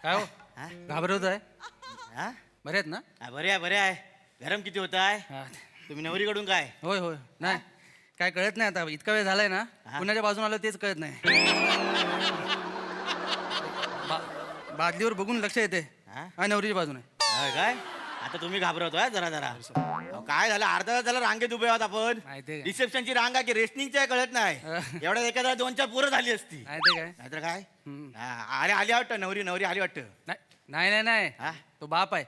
काय हो हा? घाबरवत आहे हा? बरे आहेत ना बरे आहे गरम किती होत आहे हा. तुम्ही नवरीकडून काय होय होय नाही काय कळत नाही आता इतका वेळ झालाय ना हा? कुणाच्या बाजून आलं तेच कळत नाही बादलीवर बघून लक्ष येते हा? हा नवरीच्या बाजूने होय काय आता तुम्ही घाबरवतोय जरा जरा अहो, काय झालं अर्धा तास झालं रांगेत उभे आहोत आपण माहितीये का? रिसेप्शनची रांग आहे की रेशनिंगची आहे कळत नाही एवढ्या एखाद्या 2-4 पुरं झाली असती माहिती काय नाहीतर काय हम्म. हा, अरे आली वाटतं नवरी नवरी आली वाटतं नाही नाही नाही नाही हा? तो बाप आहे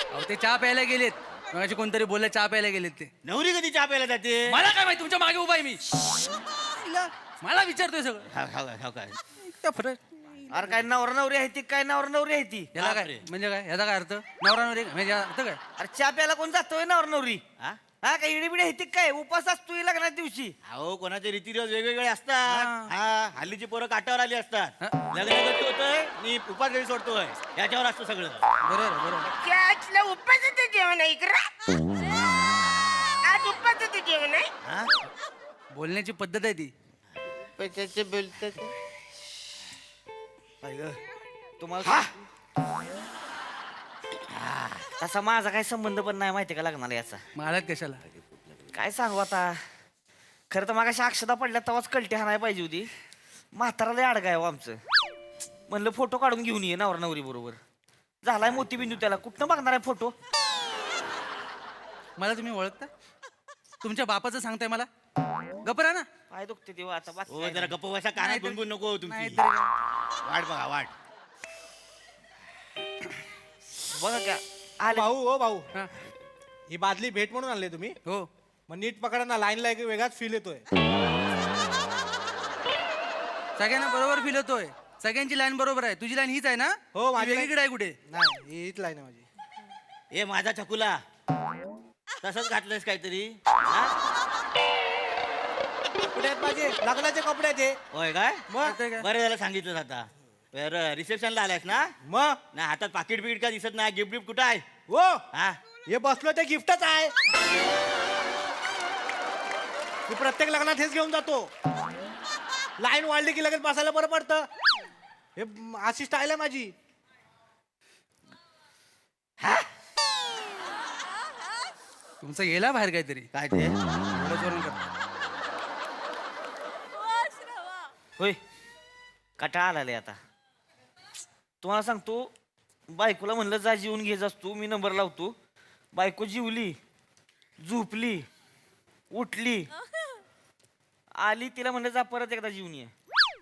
अहो ते चहा प्यायला गेलेत मगाशी कोणतरी बोलले चहा प्यायला गेलेत ते नवरी कधी चहा प्यायला जाते मला काय माहिती तुमच्या मागे उभा आहे मी मला विचारतोय सगळं हो काय त्या फरक अरे काय नवरा नवरी आहे ती काय नवरा नवरी आहे ती याला काय बापरे. म्हणजे काय याचा काय अर्थ नवरा नवरी म्हणजे याचा अर्थ काय अरे चहा प्यायला कोण जातोय नवरा नवरी हा काय इडीबिडी आहे ती काय उपास असतोय लग्नाच्या दिवशी अहो कोणाचे रीतिरिवाज वेगवेगळे असतात हा हल्लीची पोरं काठावर आली असतात हा. लग्न कधी होतंय आणि उपास कधी सोडतोय याच्यावर असतं सगळं बरोबर बरोबर त्यातलं उपासाचं जेवण आहे इकडं आज उपासाचं जेवण आहे हा बोलण्याची पद्धत आहे ती त्याचं बोलतात तुम्हाला तसा माझा काही संबंध पण नाही माहिती का लग्नाला याचा महाराज कशाला काय सांगू आता खरं तर मागाशी अक्षता पडल्या तेव्हाच कलटी हाणायला पाहिजे होती म्हाताराला अडगाय हो आमचं म्हणलं फोटो काढून घेऊन ये नवरा नवरी बरोबर झालाय मोतीबिंदू त्याला कुठनं बघणार आहे फोटो मला तुम्ही ओळखता तुमच्या बापाचं सांगताय मला गपरा ना पाय दुखते तेव्हा आता हो जरा गप्प बसा कानात नाहीतर- गुणगुण नको तुमची नाहीतर काय. वाट बघा वाट बघा का आले भाऊ हो भाऊ हा. ही बादली भेट म्हणून आणले तुम्ही हो मग नीट पकडा ना लाईनला एक वेगळाच फील येतोय सगळ्यांना बरोबर फील होतोय सगळ्यांची लाईन बरोबर आहे तुझी लाईन हीच आहे ना हो, माझी ती वेगळीकडे आहे कुठे नाही हीच लाईन आहे माझी ए माझा छकुला तसंच घातलंयस काहीतरी हा? कपडे आहेत माझे लग्नाचे कपडे ते होय काय मग काय? बरं झालं सांगितलं आता रिसेप्शनला आलायस ना मग ना हातात पाकिट बिकिट का दिसत नाही गिफ्ट बिफ्ट कुठं आहे हो हा हे बसलो ते गिफ्टच आहे मी प्रत्येक लग्नात हेच घेऊन जातो लाईन वाढली की लगेच बसायला बरं पडतं हे अशी स्टाईल आहे माझी तुमचं गेला बाहेर काहीतरी काय ते एवढं जोरानं करता. होय कटाळा आलाय आता तुम्हाला सांगतो बायकोला म्हणलं जा जेवून घे जास तू मी नंबर लावतो बायको जीवली झोपली उठली आली तिला म्हणलं जा परत एकदा जेवून ये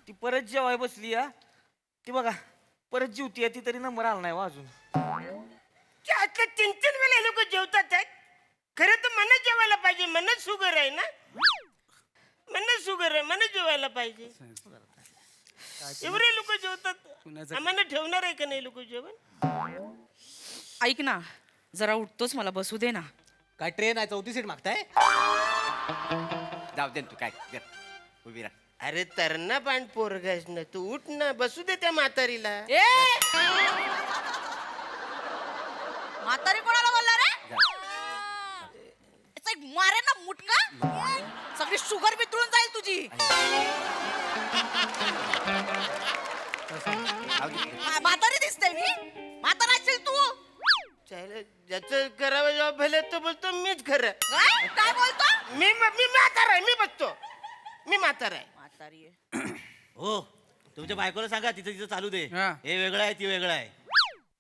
ती परत जेवाय बसली या ती बघा परत जेवतीये ती तरी नंबर आला नाही हो अजून त्यातलं 3-3 वेळा लोक जेवतात आहेत. खरं तर मन जेवायला पाहिजे मन शुगर आहे ना मन शुगर आहे मन जेवायला पाहिजे एवढे लोक जेवतात कुणाचं- आम्हाला ठेवणार आहे का नाही लोक जेवण ऐक ना जरा उठतोच मला बसू दे ना काय ट्रेन आहे 34 सीट मागताय जाऊ दे ना तू काय दे, उभी राहा अरे तरणा पांड पोरगास ना तू उठ ना बसू दे त्या म्हातारीला ए म्हातारी कोणाला बोलला रे याचा एक मारे ना मुटका सगळी शुगर वितळून जाईल तुझी म्हातारी दिसते मी म्हातारा असेल तू ज्याचं करावं जॉब भले तो बोलतो मीच खरं काय बोलतो मी म्हातारा आहे मी बसतो मी म्हातारा आहे म्हातारी आहे. हो तुमच्या बायकोला सांगा तिचं तिचं चालू दे हा. हे वेगळं आहे ती वेगळं आहे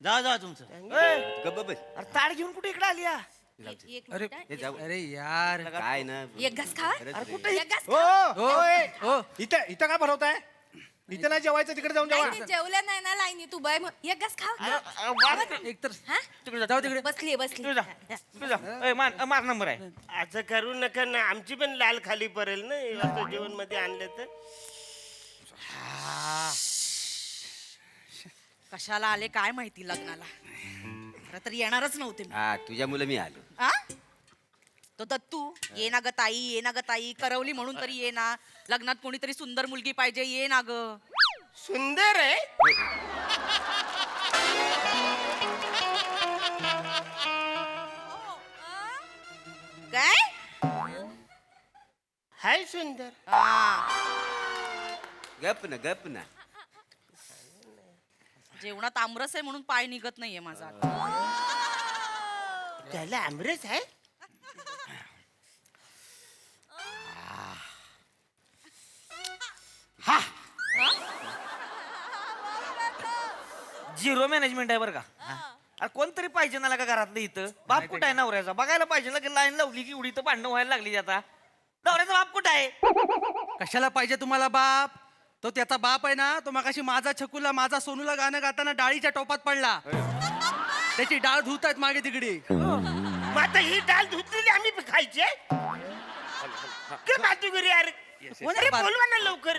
जा जा तुमचं गप्प बस अरे ताड घेऊन कुठे इकडे आली या एक अरे मिनिट हे जाऊ अरे यार काय ना एक घास खा खरंच रे. एक घास हो हो हो इथं इथं काय भरवताय इथं नाही जेवायचं तिकडे जाऊन जेवा जेवल्या नाही ना लाईनी तू बाय एक घास खा एकतर हा? जाऊ तिकडे बसली बसली तू जा तू जा ए, मार नंबर आहे असं करू नका ना आमची पण लाल खाली पडेल ना असं जेवण मध्ये आणलं तर कशाला आले काय माहिती लग्नाला खरं तर येणारच नव्हते मी हा तुझ्या मुलं मी आलो आ? तो दत्तू ये ना ग ताई ये ना ग ताई करवली म्हणून तरी ये ना लग्नात कोणीतरी सुंदर मुलगी पाहिजे ये ना ग सुंदर आहे काय हाय सुंदर हा. गप ना जेवणात आमरस आहे म्हणून पाय निघत नाहीये माझा त्याला आमरस आहे. झिरो मॅनेजमेंट आहे बरं का अरे कोणतरी पाहिजे ना का घरातलं इथं बाप कुठं आहे नवऱ्याचा बघायला पाहिजे ना की लाईन लावली की उडी तर भांडणं व्हायला लागली आता नवऱ्याचा बाप कुठं आहे कशाला पाहिजे तुम्हाला बाप? तो त्याचा बाप आहे ना, तो मगाशी माझा छकुला माझा सोनूला गाणं गाताना डाळीच्या टोपात पडला. त्याची डाळ धुत आहेत मागे तिकडे. मग आता ही डाळ धुतलेली आम्ही खायची आहे? काय बाजूगिरी यार. अरे बोलवा ना लवकर.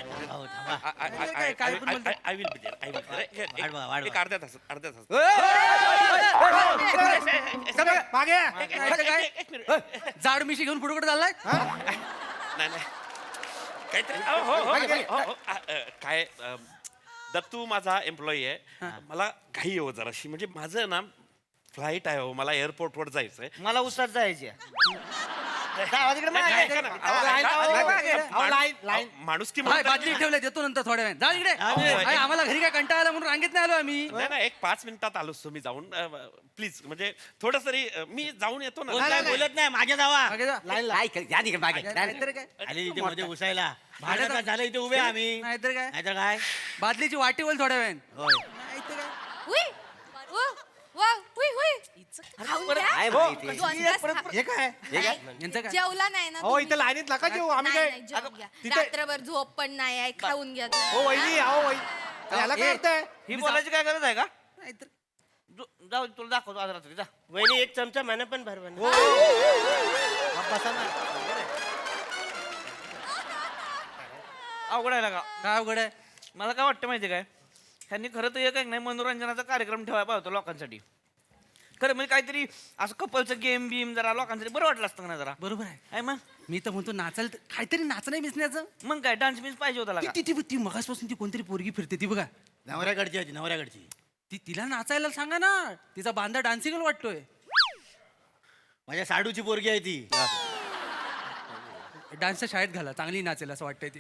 काय पण बोलतो? I will be there. I will एक अर्ध्या तास मागे जाड मिशी घेऊन पुढे कुठे चाललाय? नाही काहीतरी काय दत्तू माझा एम्प्लॉई आहे. मला घाई हो जराशी, म्हणजे माझं ना फ्लाईट आहे हो, मला एअरपोर्टवर जायचंय. मला उसात जायची तिकडे मागे. लाईन माणूस की हाय, बादली ठेवल्या देतो नंतर थोड्या वेळ. जा इकडे. हाय, आम्हाला घरी काय कंटाळा आला म्हणून रांगेत नाही आलो आम्ही. नाही एक 5 मिनिटात आलोच तुम्ही जाऊन प्लीज, म्हणजे थोडं तरी मी जाऊन येतो ना. काय बोलत नाही मागे जावा मागे जा. काय या निघा मागे नाहीतर काय? आली इथे मध्ये उसायला भाड्यात भाड्यात झालं इथे उभे आम्ही नाहीतर काय? नाहीतर काय बादलीची वाटी होईल थोड्या वेळ. होय नाहीतर काय? हुई वा हुई हुई खाऊन घ्या. काय माहिती? दोन घास खा. हे काय यांचं काय? जेवला नाही ना हो तुम्ही? इथे लाईनीत नका जेऊ आम्ही नाही, काय नाही, जेवून घ्या. तिथे- रात्रभर झोप पण नाही आहे, खाऊन घ्या तुम्ही. हो वहिनी अहो वहिनी याला काय अर्थ आहे? ही बोलायची काय गरज आहे का नाहीतर जाऊ दे, तुला दाखवतो आज रात्री जा वहिनी एक चमचा मला पण भरवा ना. बसा ना. अवघड आहे का काय अवघड आहे? मला काय वाटतं माहिती काय ह्यांनी खरं तर एक नाही मनोरंजनाचा कार्यक्रम ठेवायला पाहिजे होता लोकांसाठी. खरं म्हणजे काहीतरी असं कपलचं गेम बिम जरा लोकांसाठी बरं वाटलं असतं ना जरा बरोबर आहे. आहे मग मी तर म्हणतो नाचाल काहीतरी नाचणं बिसण्याचं. मग काय डान्स बिन्स पाहिजे होता का ती मगासपासून ती कोणतरी पोरगी फिरते ती बघा. नवऱ्याकडची होती नवऱ्याकडची तिला नाचायला सांगा ना. तिचा बांधा डान्सिंग वाटतोय. माझ्या साडूची पोरगी आहे ती डान्सच्या शाळेत घाला, चांगली नाचेल असं वाटतंय ती.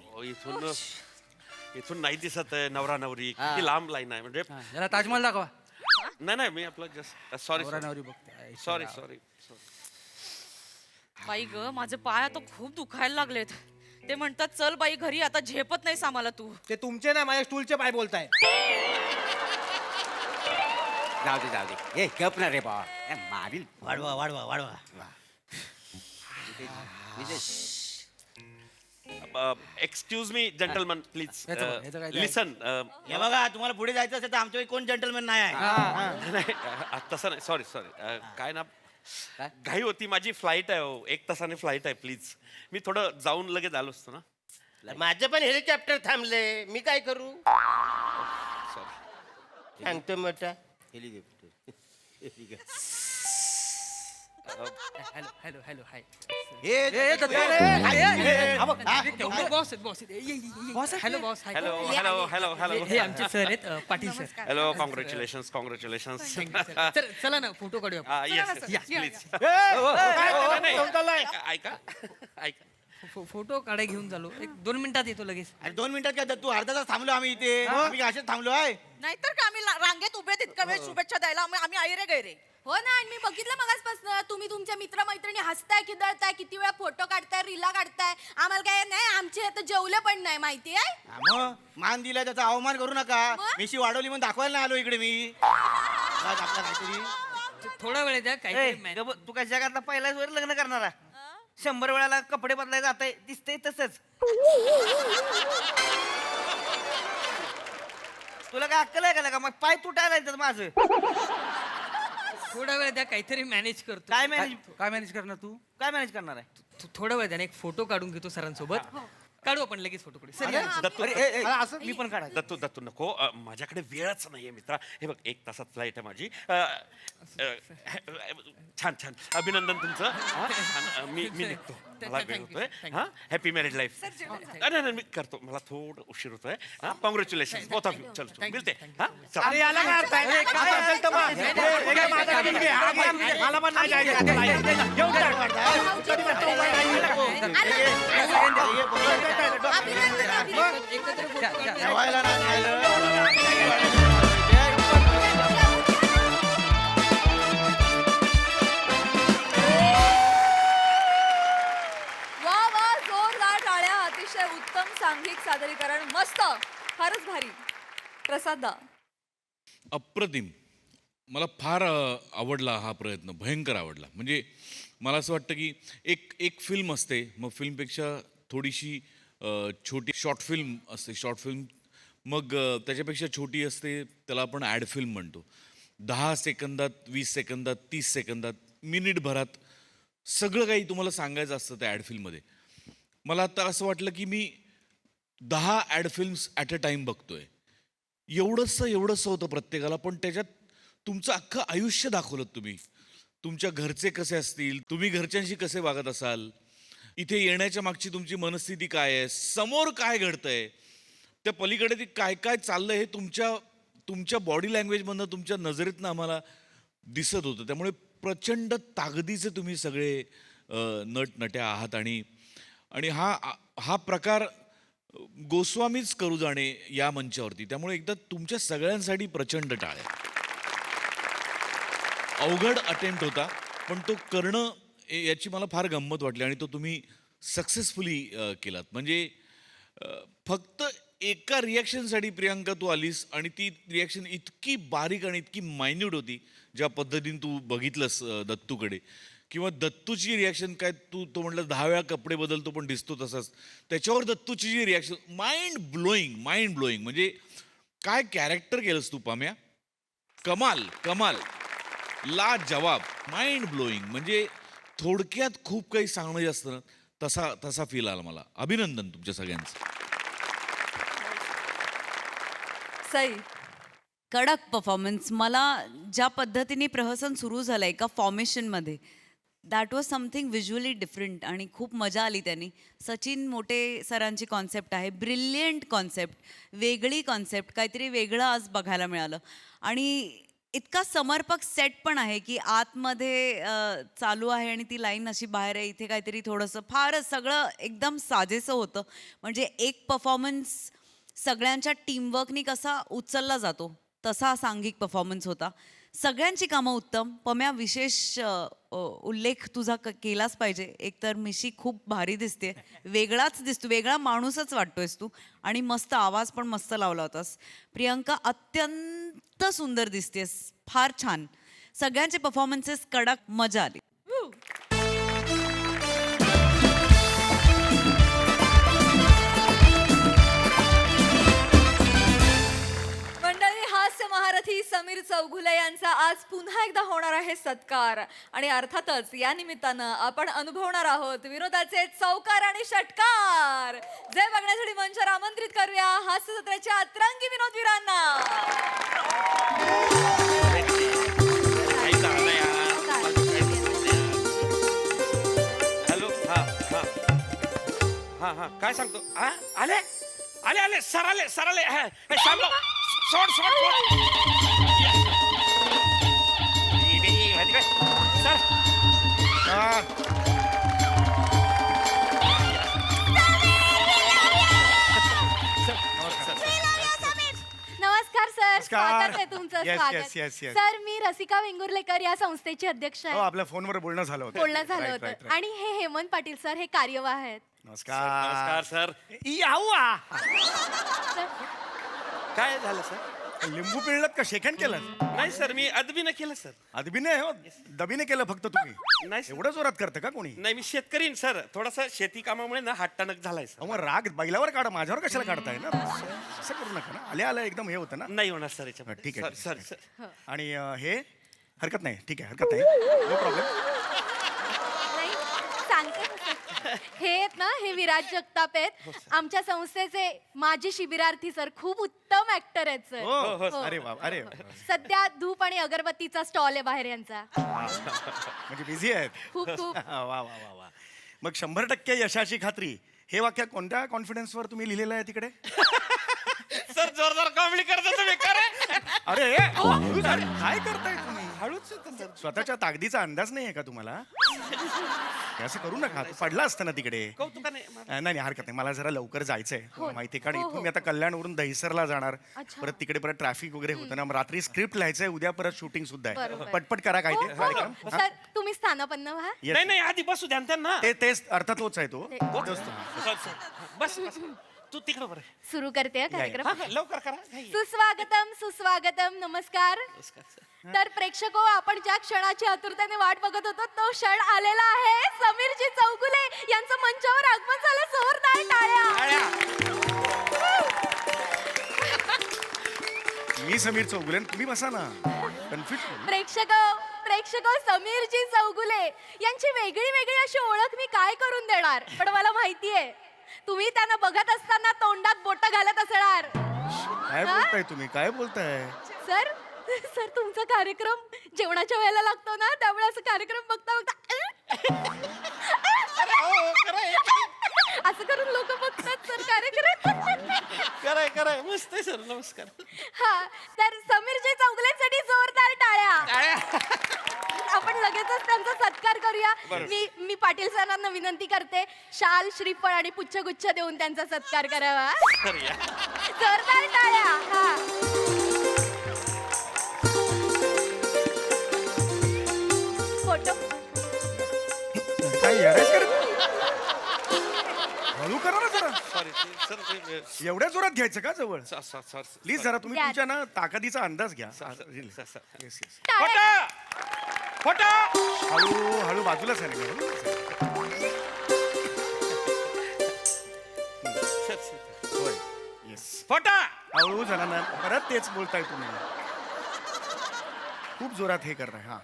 हो, इथून नाही दिसत आहे नवरा नवरी, किती लांब लाईन आहे. म्हणजे हा, जरा ताजमहल दाखवा. नाही मी आपलं जस्ट सॉरी नवरा नवरी बघते. सॉरी बाई ग माझे पाय आता खूप दुखायला लागलेत. ते म्हणतात चल बाई घरी, आता झेपत नाही आम्हाला तू. ते तुमचे ना माझ्या स्टूलचे पाय बोलताय. जाऊ दे ए गप ना रे बा मारील. वाढवा वाढवा वाढवा एक्सक्यूज मी जेंटलमन प्लीज याचं काय- लिसन. हे बघा तुम्हाला पुढे जायचं असेल तर आमच्या कोण जेंटलमॅन नाही आहे नाही तसं नाही, सॉरी काय ना घाई होती माझी, फ्लाईट आहे हो, 1 तासाने फ्लाईट आहे. प्लीज मी थोडं जाऊन लगेच आलो असतो ना. माझं पण हेलिकॉप्टर थांबले, मी काय करू? सॉरी. सांगतो मोठा. Hello hello hello hi. Hello boss. Hello हे आमचे सर आहेत पाटील सर. हॅलो कॉंग्रॅच्युलेशन्स चला ना फोटो काढूया. Yes please. ऐका फोटो काढाय घेऊन झालो. 1-2 मिनिटात येतो लगेच. अरे 2 मिनिटात काय तू अर्धा तास थांबलो आम्ही इथे आम्ही असेच थांबलो आहे नाहीतर का आम्ही रांगेत उभे तितका वेळ शुभेच्छा द्यायला आम्ही आयरे गैरे. हो ना, आणि मी बघितलं मगासपासून तुम्ही तुमच्या मित्रमैत्रिणी हसताय खिदळताय, किती वेळा फोटो काढताय, रीला काढताय. आम्हाला काय नाही, आमचे आता जेवले पण नाही माहिती आहे. मग मान दिलाय त्याचा अवमान करू नका. मग? मिशी वाढवली म्हणून दाखवायला नाही आलो इकडे मी आज आपला काहीतरी थोडा वेळ द्या ए, काही. गब- तू काय जगातला पहिलाच वर लग्न करणारा 100 वेळाला कपडे बदलाय जाते दिसते तसंच तुला काय अक्कल आहे का मग पाय तुटायला येतात माझं थोडा वेळ द्या काहीतरी मॅनेज करतो. काय मॅनेज काय मॅनेज करणार तू? काय मॅनेज करणार आहे थोडा वेळ द्या ना, एक फोटो काढून घेतो सरांसोबत. काढू आपण लगेच फोटो काढू. सर या. दत्तू मला असं मी पण काढायचं दत्तू नको. माझ्याकडे वेळच नाहीये मित्रा. हे बघ 1 तासात फ्लाईट आहे माझी. छान अभिनंदन तुमचं. छान. मी निघतो, मला वेळ Thank you, होतोय. thank you. हा हॅपी मॅरिड लाईफ. नाही मी करतो, मला थोडं उशीर होतोय. हा कॉंग्रॅच्युलेशन बोथ ऑफ यू. चल मिळते. हा चल. अरे याला काय अर्थ आहे? काय असेल तर मग. हे काय माझा हातून घे. हा घे. मला पण नाही जायचं आता लाईनीत. घेऊन जा. कधी म्हणतो उभा राहिला. अभिनंदन, अभिनंदन. एकत्र फोटो काढूया. जेवायला नाही खायला पण मस्त, फारच भारी. प्रसादा. अप्रतिम. मला फार आवडला हा प्रयत्न, भयंकर आवडला. म्हणजे मला असं वाटतं की एक फिल्म असते, मग फिल्मपेक्षा थोडीशी छोटी शॉर्ट फिल्म असते, शॉर्ट फिल्म मग त्याच्यापेक्षा छोटी असते, त्याला आपण ॲड फिल्म म्हणतो. 10 सेकंदात, 20 सेकंदात, 30 सेकंदात, मिनिटभरात सगळं काही तुम्हाला सांगायचं असतं त्या ॲड फिल्ममध्ये. मला आता असं वाटलं की मी 10 ad films at a time बघतोय. एवढंसं होतं प्रत्येकाला, पण त्याच्यात तुमचं अख्खं आयुष्य दाखवलं तुम्ही. तुमच्या घरचे कसे असतील, तुम्ही घरच्यांशी कसे वागत असाल, इथे येण्याच्या मागची तुमची मनस्थिती काय आहे, समोर काय घडतंय, त्या पलीकडे ते काय काय चाललंय हे तुमच्या बॉडी लँग्वेजमधनं, तुमच्या नजरेतनं आम्हाला दिसत होतं. त्यामुळे प्रचंड ताकदीचे तुम्ही सगळे नटनट्या आहात. आणि हा प्रकार गोस्वामीच करू जाणे या मंचावरती. त्यामुळे एकदा तुमच्या सगळ्यांसाठी प्रचंड टाळ्या. अवघड अटेम्प्ट होता, पण तो करणं याची मला फार गंमत वाटली आणि तो तुम्ही सक्सेसफुली केलात. म्हणजे फक्त एका रिॲक्शनसाठी प्रियांका तू आलीस आणि ती रिॲक्शन इतकी बारीक आणि इतकी मायन्यूट होती, ज्या पद्धतीने तू बघितलंस दत्तूकडे, किंवा दत्तूची रिॲक्शन काय, तो म्हटलं 10 वेळा कपडे बदलतो पण दिसतो तसाच, त्याच्यावर दत्तूची जी रिॲक्शन माइंड ब्लोईंग. म्हणजे काय कॅरेक्टर केलंस तू पाम्या, कमाल ला जवाब, माइंड ब्लोईंग. म्हणजे थोडक्यात खूप काही सांगणं जे असतं ना, तसा फील आला मला. अभिनंदन तुमच्या सगळ्यांचं. सई. कडक परफॉर्मन्स. मला ज्या पद्धतीने प्रहसन सुरू झालं एका फॉर्मेशनमध्ये, that was something visually different आणि खूप मजा आली त्यांनी. सचिन मोटे सरांची कॉन्सेप्ट आहे, ब्रिलियंट कॉन्सेप्ट, वेगळी कॉन्सेप्ट, काहीतरी वेगळं आज बघायला मिळालं. आणि इतका समर्पक सेट पण आहे की आतमध्ये चालू आहे आणि ती लाईन अशी बाहेर आहे, इथे काहीतरी थोडंसं फारच सगळं एकदम साजेसं होतं. म्हणजे एक परफॉर्मन्स सगळ्यांच्या टीमवर्कनी कसा उचलला जातो तसा सांघिक परफॉर्मन्स होता. सगळ्यांची कामं उत्तम. पम्या, विशेष उल्लेख तुझा केलाच पाहिजे. एकतर मिशी खूप भारी दिसते, वेगळाच दिसतो, वेगळा माणूसच वाटतोयस तू. आणि मस्त आवाज पण मस्त लावला होतास. प्रियंका, अत्यंत सुंदर दिसतेस, फार छान. सगळ्यांचे परफॉर्मन्सेस कडक, मजा आली. मंडळी, हास्य महारथी समीर चौघुले यांचा आज पुन्हा एकदा होणार आहे सत्कार. आणि अर्थातच या निमित्तानं आपण अनुभवणार आहोत विनोदाचे चौकार आणि षटकार, जे बघण्यासाठी मंचावर आमंत्रित करूया हास्य सत्राच्या अतरंगी विनोदवीरांना. हॅलो. हा काय सांगतो. आले सर आले. शामराव, सोड नमस्कार सर, नमस्कार. स्वागत आहे तुमचं. Yes, स्वागत. yes, yes. सर, मी रसिका वेंगुर्लेकर या संस्थेची अध्यक्ष हो, आहे. आपल्या फोनवर बोलणं झालं होतं. बोलणं झालं Right, होतं. right, right. आणि हे हेमंत पाटील सर, हे कार्यवाह आहेत. नमस्कार सर. यावा. सर, काय झालं सर. लिंबू पिळलं का शेखन केलं? नाही सर, मी अदबीनं केलं सर. अदबीने हो, दबीने केलं फक्त तुम्ही. नाही सर. एवढं जोरात करतं का कोणी? नाही, मी शेतकरी सर. थोडासा शेती कामामुळे ना हातटणक झालाय सर. अहो, मग राग बैलावर काढा, माझ्यावर कशाला काढताय ना? असं करू नका ना. आल्या एकदम हे होतं ना. नाही होणार सर याच्या. ठीक आहे, सर ठीक सर. आणि हे हरकत नाही. ठीक आहे, हरकत नाही. No problem. नाही, सांगते ना सर. हे आहेत ना, हे विराज जगताप आहेत, आमच्या संस्थेचे माजी शिबिरार्थी सर. खूप उत्तम ऍक्टर आहेत सर. हो. अरे वा, अरे वा. सध्या धूप आणि अगरबत्तीचा स्टॉल आहे बाहेर यांचा. म्हणजे बिझी आहेत. खूप खूप. वा वा वा वा. मग 100% यशाची खात्री, हे वाक्य कोणत्या कॉन्फिडन्सवर तुम्ही लिहिलेलं आहे तिकडे? सर, जोरदार कॉमेडी करता तुम्ही. अरे हळूच, अरे, काय करताय तुम्ही? हळूच. स्वतःच्या ताकदीचा अंदाज नाही आहे का तुम्हाला? हे असं करू नका, पडला असतं ना तिकडे. कौतुकाने. नाही हरकत नाही. मला जरा लवकर जायचंय, माहिती आहे. कारण हो, इथून मी आता कल्याणवरून दहीसरला जाणार. अच्छा. परत तिकडे परत ट्रॅफिक वगैरे होतं ना. मग रात्री स्क्रिप्ट लिहायचंय, उद्या परत शूटिंग सुद्धा आहे. बरोबर. पटपट करा काय ते कार्यक्रम. हा? सर, तुम्ही स्थानापन्न व्हा. Yes. नाही, आधी बसू द्या त्यांना. तेच अर्थ तोच आहे तो. ते- तोच तो. बस. तू तिकडं बरं सुरू करते हा कार्यक्रम. हा, लवकर करा घाई. सुस्वागतम सुस्वागतम नमस्कार. तर प्रेक्षको, आपण ज्या क्षणाची आतुरतेने वाट बघत होतो तो क्षण आलेला आहे. समीरजी चौगुले यांचं मंचावर आगमन झालं. जोरदार टाळ्या. मी समीर चौगुले आणि तुम्ही बसा ना. कन्फ्युज प्रेक्षको, समीरजी चौगुले यांची वेगळी वेगळी अशी ओळख मी काय करून देणार. पण मला माहितीये तुम्ही त्यांना बघत असताना तोंडात बोट घालत असणार. काय बोलताय तुम्ही, काय बोलताय? सर सर तुमचा कार्यक्रम जेवणाच्या वेळेला लागतो ना, त्यामुळे असं कार्यक्रम बघता असं करून लोक बघतात सर कार्यक्रम. कराय मस्त आहे सर. नमस्कार. हा, तर समीरजी चौगुलेसाठी जोरदार टाळ्या. आपण लगेचच त्यांचा सत्कार करूया. मी पाटील सरांना विनंती करते, शाल, श्रीफळ आणि पुच्छगुच्छ देऊन त्यांचा सत्कार करावा. जोरदार टाळ्या. हा, फोटो. काय येडायच कर, हळू करा ना जरा. Sorry sir. एवढ्या जोरात घ्यायचं का जवळ? प्लीज जरा तुम्ही द्या. तुमच्या ना ताकदीचा अंदाज घ्या. Yes, yes. टाळ्या. हळू हळू बाजूला सांगा. होय, येस. हळू झाला ना, परत तेच बोलताय तुम्ही. खूप जोरात हे करताय. हा,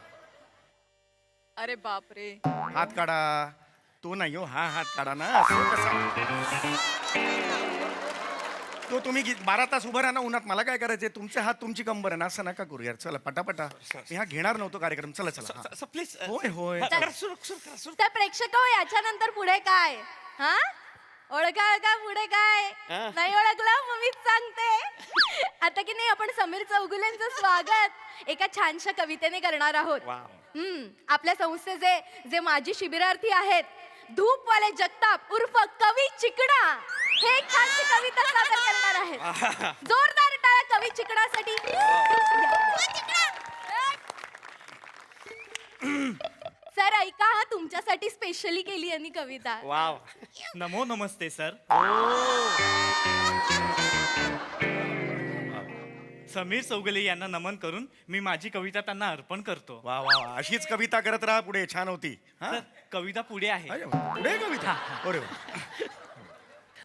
अरे बापरे. हात काढा. तो नाही हो, हा हात काढा ना. असं कसं? तो तुम्ही 12 तास उभं राहा ना उन्हात. मला काय करायचंय? तुमचे हात तुमची कंबर आहे ना. असं नका करू यार. चला पटापटा. मी हा घेणार नव्हतो कार्यक्रम. चला चला. हा. प्लीज. होय होय. तर प्रेक्षक, याच्यानंतर पुढे काय? हा, ओळखा पुढे काय? नाही ओळखलं मग मीच सांगते. आता की नाही, आपण समीर चौगुलेंचं स्वागत एका छानशा कवितेने करणार आहोत. आपल्या संस्थेचे जे माजी शिबिरार्थी आहेत, धूपवाले जगताप उर्फ कवी चिकडा, हे एक छानशी कविता सादर करणार आहेत. जोरदार टाळ्या कवी चिकडासाठी. सर ऐका, हा तुमच्यासाठी स्पेशली केली यांनी कविता. वाव. नमो नमस्ते सर. समीर चौगुले यांना नमन करून मी माझी कविता त्यांना अर्पण करतो. वा वा वा. अशीच कविता करत राहा पुढे. छान होती. हा, सर, कविता पुढे आहे. अरे वा. पुढे कविता. अरे वा.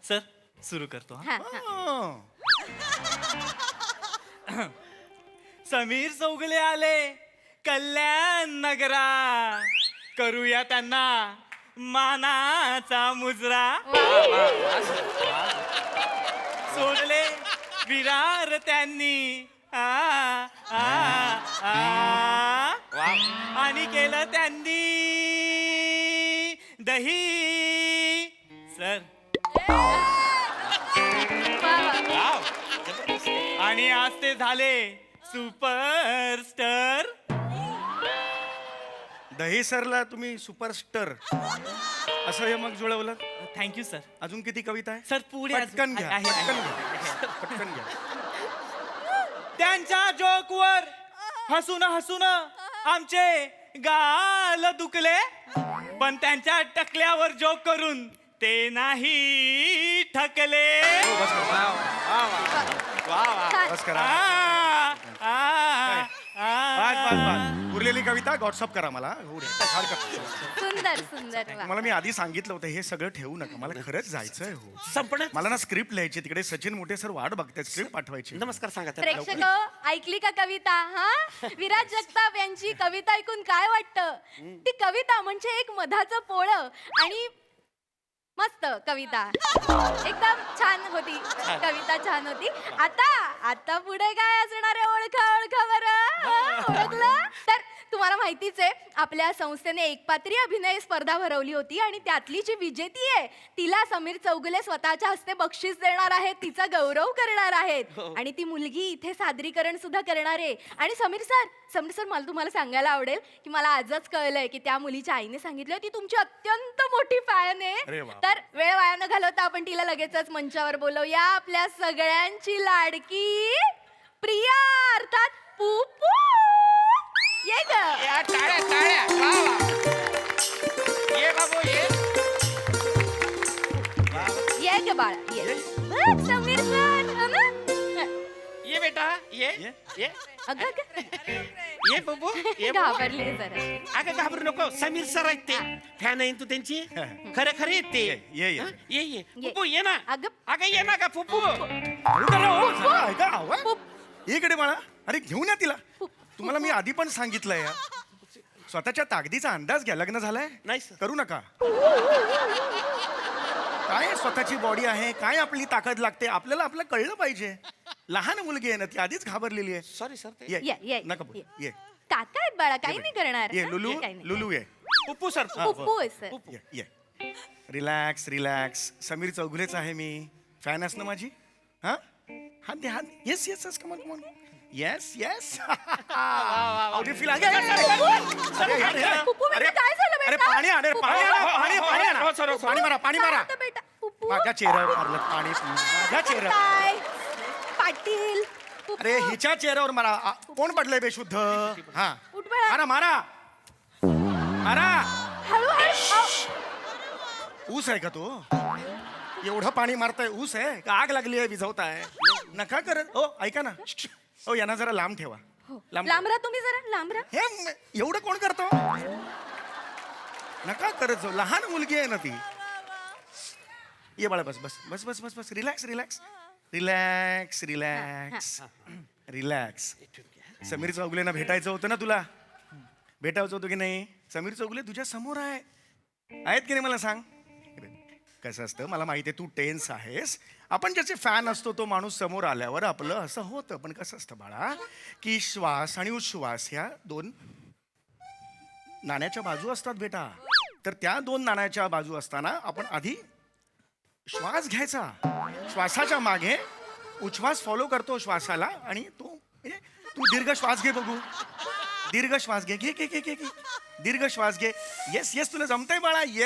सर, सुरू करतो. हा. हा, हा. समीर चौगुले आले कल्याण नगरा, करूया त्यांना मानाचा मुजरा. सोडले विरार त्यांनी आणि केलं त्यांनी दही. सर, आणि आज ते झाले सुपरस्टार. दही सरला तुम्ही सुपरस्टार असं हे मग जुळवलं. Thank you sir. अजून किती कविता आहे? सर, पुढे पटकन घ्या. आहे. पटकन घ्या. पटकन घ्या. त्यांच्या जोकवर हसून हसून आमचे गाल दुखले, पण त्यांच्या टकल्यावर जोक करून ते नाही ठकले. बस करा. बस बस बस. उरलेली कविता व्हॉट्सअप करा मला. होऊ द्या. हरकत नाही. सुंदर सुंदर. वा. मला मी आधी सांगितलं होतं हे सगळं ठेवू नका. मला खरंच जायचंय. हो, संपण्यात. मला ना स्क्रिप्ट लिहायची. तिकडे सचिन मोठे सर वाट बघतायत. स्क्रिप्ट पाठवायची. नमस्कार सांगा त्यांना. प्रेक्षक ऐकली का कविता? हा, विराज जगताप यांची कविता ऐकून काय वाटतं? ती कविता म्हणजे एक मधाचं पोळं आणि मस्त कविता. एकदम छान होती कविता. छान होती. आता पुढे काय असणार आहे? ओळखा बरं. ओळखलं? तर तुम्हाला माहितीच आहे, आपल्या संस्थेने एकपात्री अभिनय स्पर्धा भरवली होती आणि त्यातली जी विजेती आहे तिला समीर चौगुले स्वतःच्या हस्ते बक्षीस देणार आहेत, तिचा गौरव करणार आहेत. आणि ती मुलगी इथे सादरीकरण सुद्धा करणार आहे. आणि समीर सर मला तुम्हाला सांगायला आवडेल की मला आजच कळलंय की त्या मुलीच्या आईने सांगितलं ती तुमची अत्यंत मोठी फॅन आहे. तर वेळ वाया न घालवता आपण तिला लगेचच मंचावर बोलवूया. आपल्या सगळ्यांची लाडकी प्रिया अर्थात पुपू. ये ग. टाळ्या. ये बाबू ये. ये ग बाळा ये. ना समीर सर हो ना ये बेटा ये ये अगं अगं. ये बबू ये बबू. घाबरले जरा अगं घाबरू नको समीर सर आहेत ते फॅन आहे तू त्यांची खरे खरे आहेत ते ये. हं? ये ये ये. पुप्पू ये ना अगं. अगं ये ना का पुप्पू हळू करा हो, जरा ऐका आवाज. इकडे बाळा, अरे घेऊन या तिला. तुम्हाला मी आधी पण सांगितलंय या. स्वतःच्या ताकदीचा अंदाज घ्या. लग्न झालंय नाही सर. करू नका. काय स्वतःची बॉडी आहे, काय आपली ताकद लागते, आपल्याला आपलं कळलं पाहिजे. लहान मुलगी आहे ना ती, आधीच घाबरलेली आहे. सॉरी सर ते ये, ये, नका बोलू. ये. ये काका आहेत बाळा काही नाही करणार ये हं? लुलू काही नाही. लुलू ये पुप्पू सर पुप्पू आहे सर ये ये रिलॅक्स रिलॅक्स. समीर चौगुलेच आहे मी. फॅन आहेस ना माझी? हा हात दे हात. Yes yes yes come on come on. Yes yes. Feel Puppu बेटा काय झालं अरे बेटा पाणी आण रे, पाणी आण, पाणी पाणी आण. हो, सर, हो, सर. पाणी मारा पाणी मारा. आता बेटा पुप्पू माझ्या चेहऱ्यावर मारलं पाणी. माझ्या चेहऱ्यावर. काय पाटील पुप्पू. अरे हिच्या चेहऱ्यावर मारा. कोण पडलंय बेशुद्ध? हा उठ बाळा. मारा मारा मारा. हळू. ऊस आहे का तो? एवढं पाणी मारताय ऊस आहे का आग लागली आहे विझवताय? नका करत. ओ ऐका ना. ओ यांना जरा लांब ठेवा. लांब राहा तुम्ही जरा लांब राहा हे एवढं कोण करतो? नका करत जाऊ. लहान मुलगी आहे ना ती. ये बाळा बस बस बस बस बस बस. Relax relax relax relax relax. Samir चौगुलेना भेटायचं होतं ना तुला? भेटायचं होतं की नाही? समीर चौगुले तुझ्या समोर आहेत की नाही मला सांग. कसं असतं मला माहिती आहे तू टेन्स आहेस. आपण ज्याचे फॅन असतो तो माणूस समोर आल्यावर आपलं असं होतं. पण कसं असतं बाळा की श्वास आणि उच्छ्वास ह्या दोन नाण्याच्या बाजू असतात बेटा. तर त्या दोन नाण्याच्या बाजू असताना आपण आधी श्वास घ्यायचा. श्वासाच्या मागे उच्छ्वास फॉलो करतो श्वासाला. आणि तो म्हणजे तू दीर्घ श्वास घे बघू. दीर्घ श्वास घे घे घे घे घे घे. दीर्घ श्वास घे. येस येस तुला जमतंय बाळा. ये